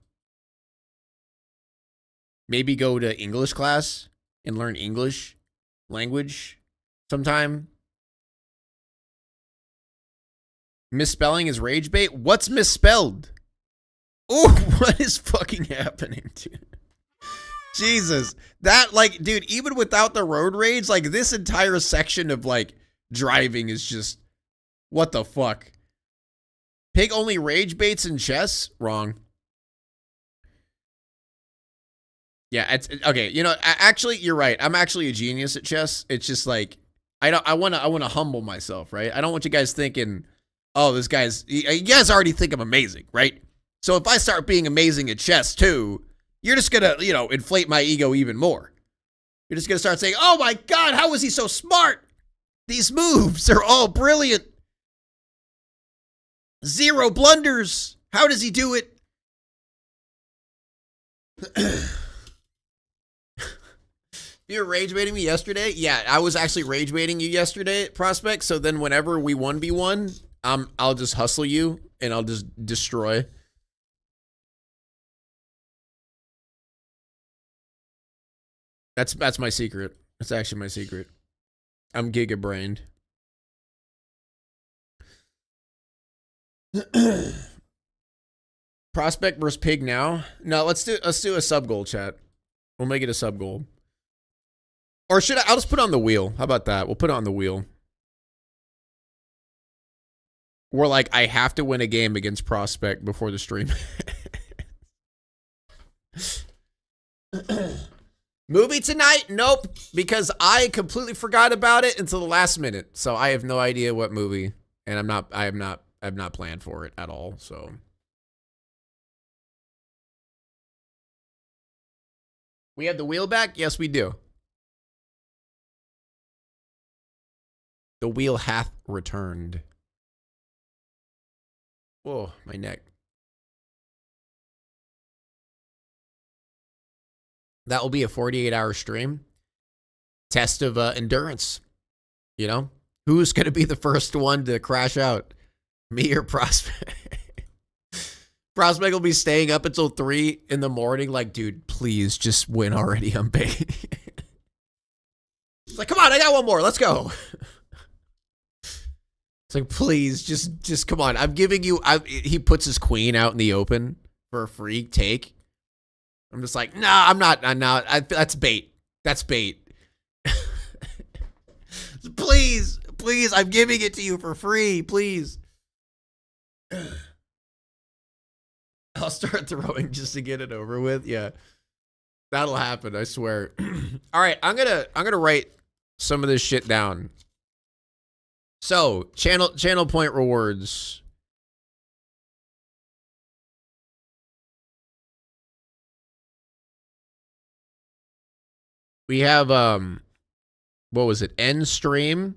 maybe go to English class and learn English language sometime. Misspelling is rage bait. What's misspelled? Oh, what is fucking happening, dude? Jesus. That, like, dude, even without the road rage, like, this entire section of, like, driving is just, what the fuck? Pig only rage baits in chess? Wrong. Yeah, it's okay. You know, actually, you're right. I'm actually a genius at chess. It's just like I want to humble myself, right? I don't want you guys thinking, oh, this guy's. You guys already think I'm amazing, right? So if I start being amazing at chess too, you're just gonna, you know, inflate my ego even more. You're just gonna start saying, oh my God, how is he so smart? These moves are all brilliant. 0 blunders. How does he do it? You were rage baiting me yesterday? Yeah, I was actually rage baiting you yesterday, Prospect. So then whenever we 1v1, I'll just hustle you and I'll just destroy. That's my secret. That's actually my secret. I'm giga brained. Prospect versus Pig now? No, let's do a sub goal, chat. We'll make it a sub goal. Or should I'll just put it on the wheel. How about that? We'll put it on the wheel. We're like, I have to win a game against Prospect before the stream. Movie tonight? Nope. Because I completely forgot about it until the last minute. So I have no idea what movie. And I've not planned for it at all. So we have the wheel back? Yes, we do. The wheel hath returned. Whoa, my neck. That will be a 48-hour stream. Test of endurance. You know? Who's going to be the first one to crash out? Me or Prospect? Prospect will be staying up until 3 in the morning. Like, dude, please just win already. I'm begging. It's like, come on, I got one more. Let's go. It's like, please, just come on. I'm giving you. He puts his queen out in the open for a free take. I'm just like, nah, I'm not. That's bait. That's bait. Please, I'm giving it to you for free. Please. I'll start throwing just to get it over with. Yeah, that'll happen. I swear. All right, I'm gonna write some of this shit down. So, channel point rewards. We have what was it? End stream.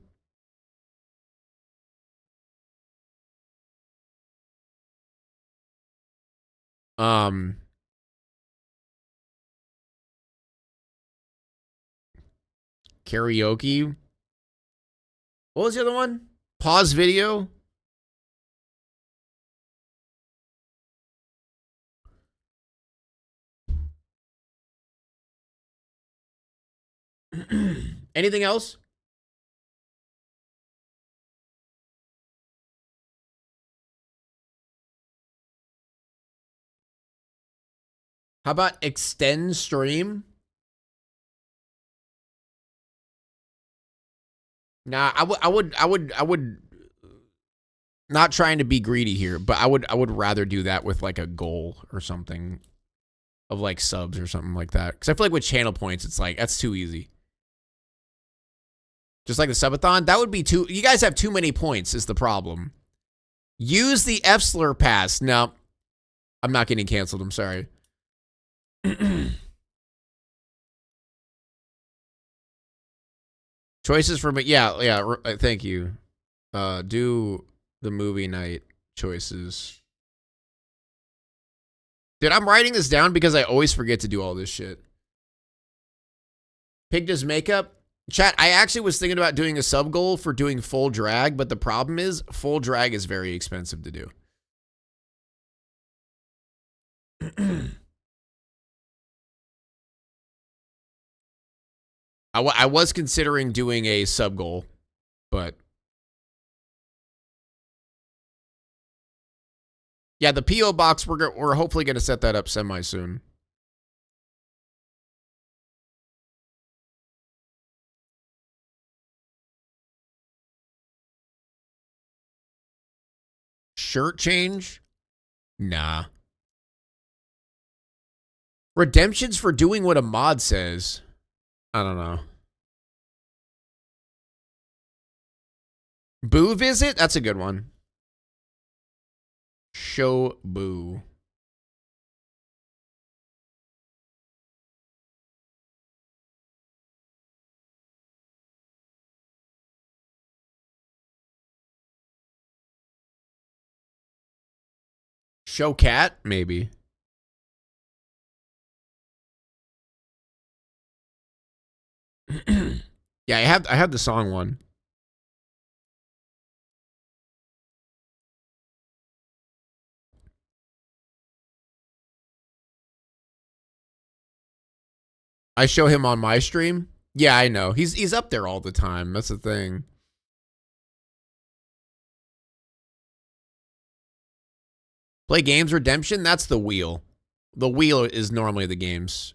Karaoke. What was the other one? Pause video. Anything else? How about extend stream? Nah, I would not trying to be greedy here, but I would rather do that with like a goal or something of like subs or something like that. Cause I feel like with channel points, it's like, that's too easy. Just like the subathon, that would be too, you guys have too many points is the problem. Use the F-slur pass. No, I'm not getting canceled. I'm sorry. Choices for me. Yeah. Thank you. Do the movie night choices. Dude, I'm writing this down because I always forget to do all this shit. Pig does makeup. Chat, I actually was thinking about doing a sub goal for doing full drag, but the problem is full drag is very expensive to do. I was considering doing a sub goal, but yeah, the PO box we're hopefully going to set that up semi soon. Shirt change? Nah. Redemptions for doing what a mod says. I don't know. Boo visit? That's a good one. Show boo. Show cat? Maybe. Yeah, I have the song one. I show him on my stream. Yeah, I know. He's up there all the time. That's the thing. Play games redemption? That's the wheel. The wheel is normally the games.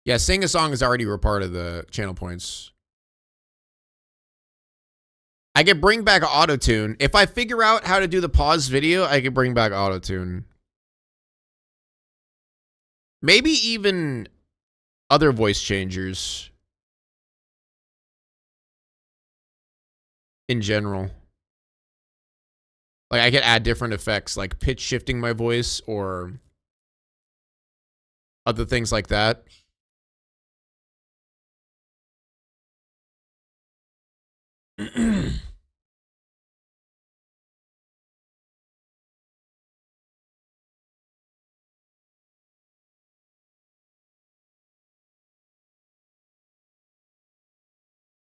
Yeah, sing a song is already a part of the channel points. I could bring back autotune. If I figure out how to do the pause video, I could bring back autotune. Maybe even other voice changers. In general. Like, I could add different effects, like pitch shifting my voice or other things like that.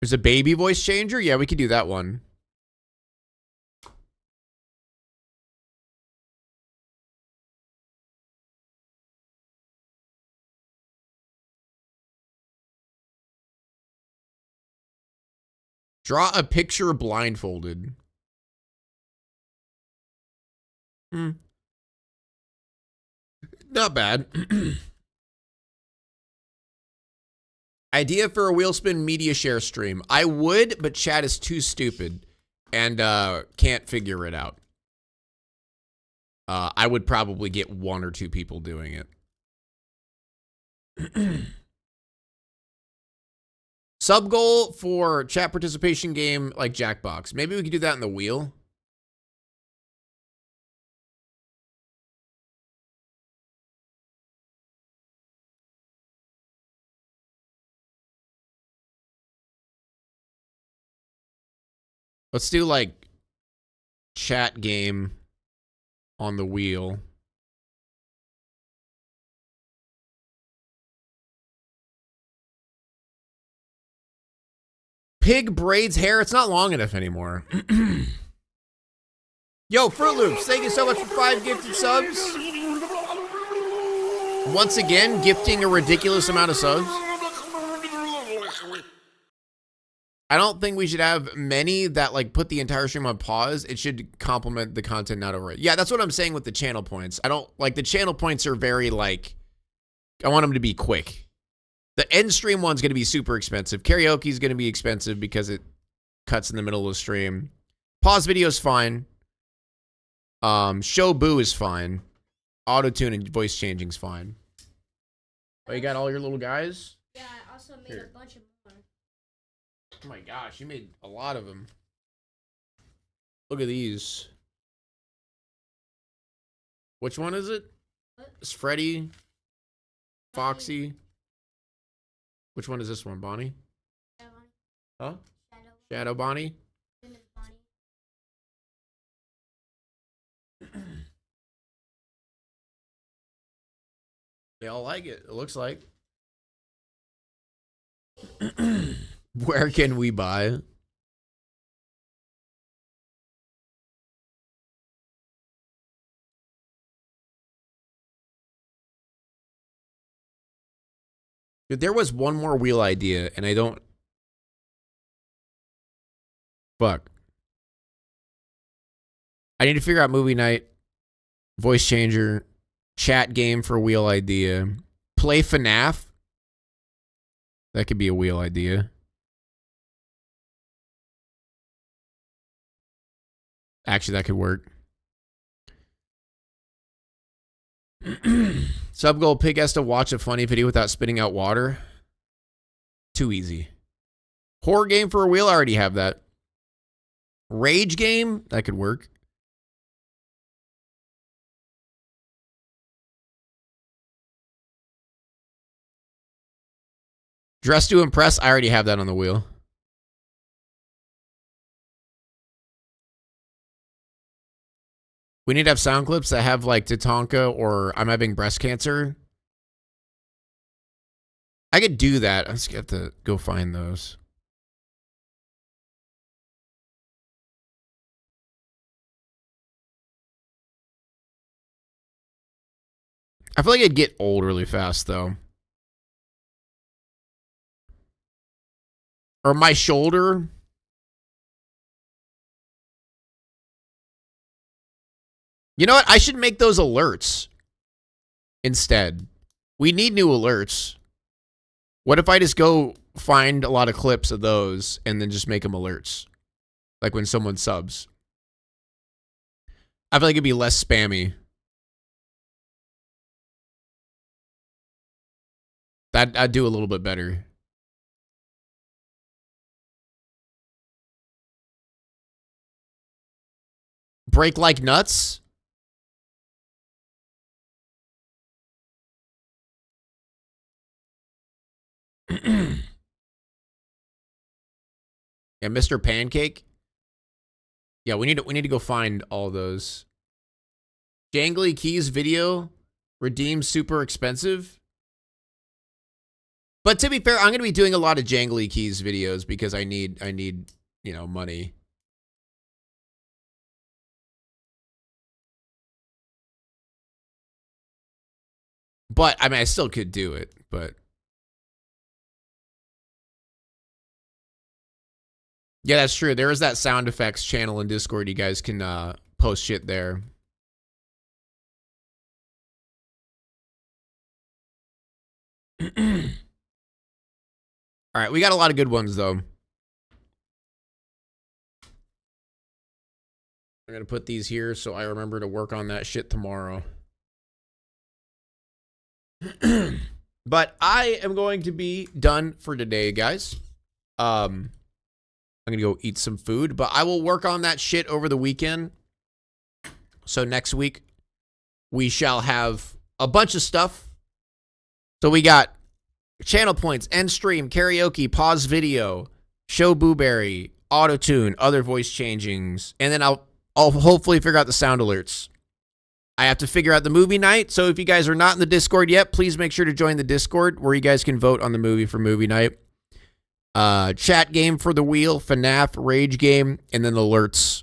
There's a baby voice changer? Yeah, we could do that one. Draw a picture blindfolded. Not bad. Idea for a Wheelspin media share stream. I would, but chat is too stupid and can't figure it out. I would probably get 1 or 2 people doing it. Sub goal for chat participation game like Jackbox. Maybe we could do that in the wheel. Let's do like chat game on the wheel. Pig braids hair. It's not long enough anymore. Yo, Fruit Loops, thank you so much for 5 gifted subs. Once again, gifting a ridiculous amount of subs. I don't think we should have many that like put the entire stream on pause. It should complement the content, not over it. Yeah, that's what I'm saying with the channel points. I don't like the channel points are very like, I want them to be quick. The end stream one's going to be super expensive. Karaoke is going to be expensive because it cuts in the middle of the stream. Pause video is fine. Show boo is fine. Auto-tune and voice changing is fine. Oh, you got all your little guys? Yeah, I also made a bunch of more. Oh my gosh, you made a lot of them. Look at these. Which one is it? What? It's Freddy, Foxy. Which one is this one, Bonnie? Huh? Shadow Bonnie? They all like it, it looks like. Where can we buy? Dude, there was one more wheel idea, and I don't... Fuck. I need to figure out movie night, voice changer, chat game for wheel idea, play FNAF. That could be a wheel idea. Actually, that could work. Sub goal, Pig has to watch a funny video without spitting out water. Too easy. Horror game for a wheel, I already have that. Rage game, that could work. Dress to impress, I already have that on the wheel. We need to have sound clips that have like Tatanka or I'm having breast cancer. I could do that. I just have to go find those. I feel like it'd get old really fast though. Or my shoulder. You know what? I should make those alerts instead. We need new alerts. What if I just go find a lot of clips of those and then just make them alerts? Like when someone subs. I feel like it'd be less spammy. I'd do a little bit better. Break like nuts? Yeah, Mr. Pancake. Yeah, we need to go find all those. Jangly Keys video redeemed super expensive. But to be fair, I'm going to be doing a lot of Jangly Keys videos because I need, you know, money. But I mean, I still could do it, but yeah, that's true. There is that sound effects channel in Discord. You guys can post shit there. All right, we got a lot of good ones though. I'm gonna put these here so I remember to work on that shit tomorrow. But I am going to be done for today, guys. I'm gonna go eat some food, but I will work on that shit over the weekend. So next week we shall have a bunch of stuff. So we got channel points, end stream, karaoke, pause video, show Booberry, auto tune, other voice changings, and then I'll hopefully figure out the sound alerts. I have to figure out the movie night. So if you guys are not in the Discord yet, please make sure to join the Discord where you guys can vote on the movie for movie night. Chat game for the wheel, FNAF, rage game, and then alerts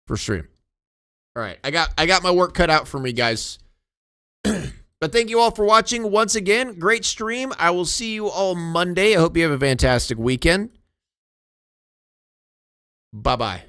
for stream. All right, I got my work cut out for me, guys. But thank you all for watching once again. Great stream. I will see you all Monday. I hope you have a fantastic weekend. Bye-bye.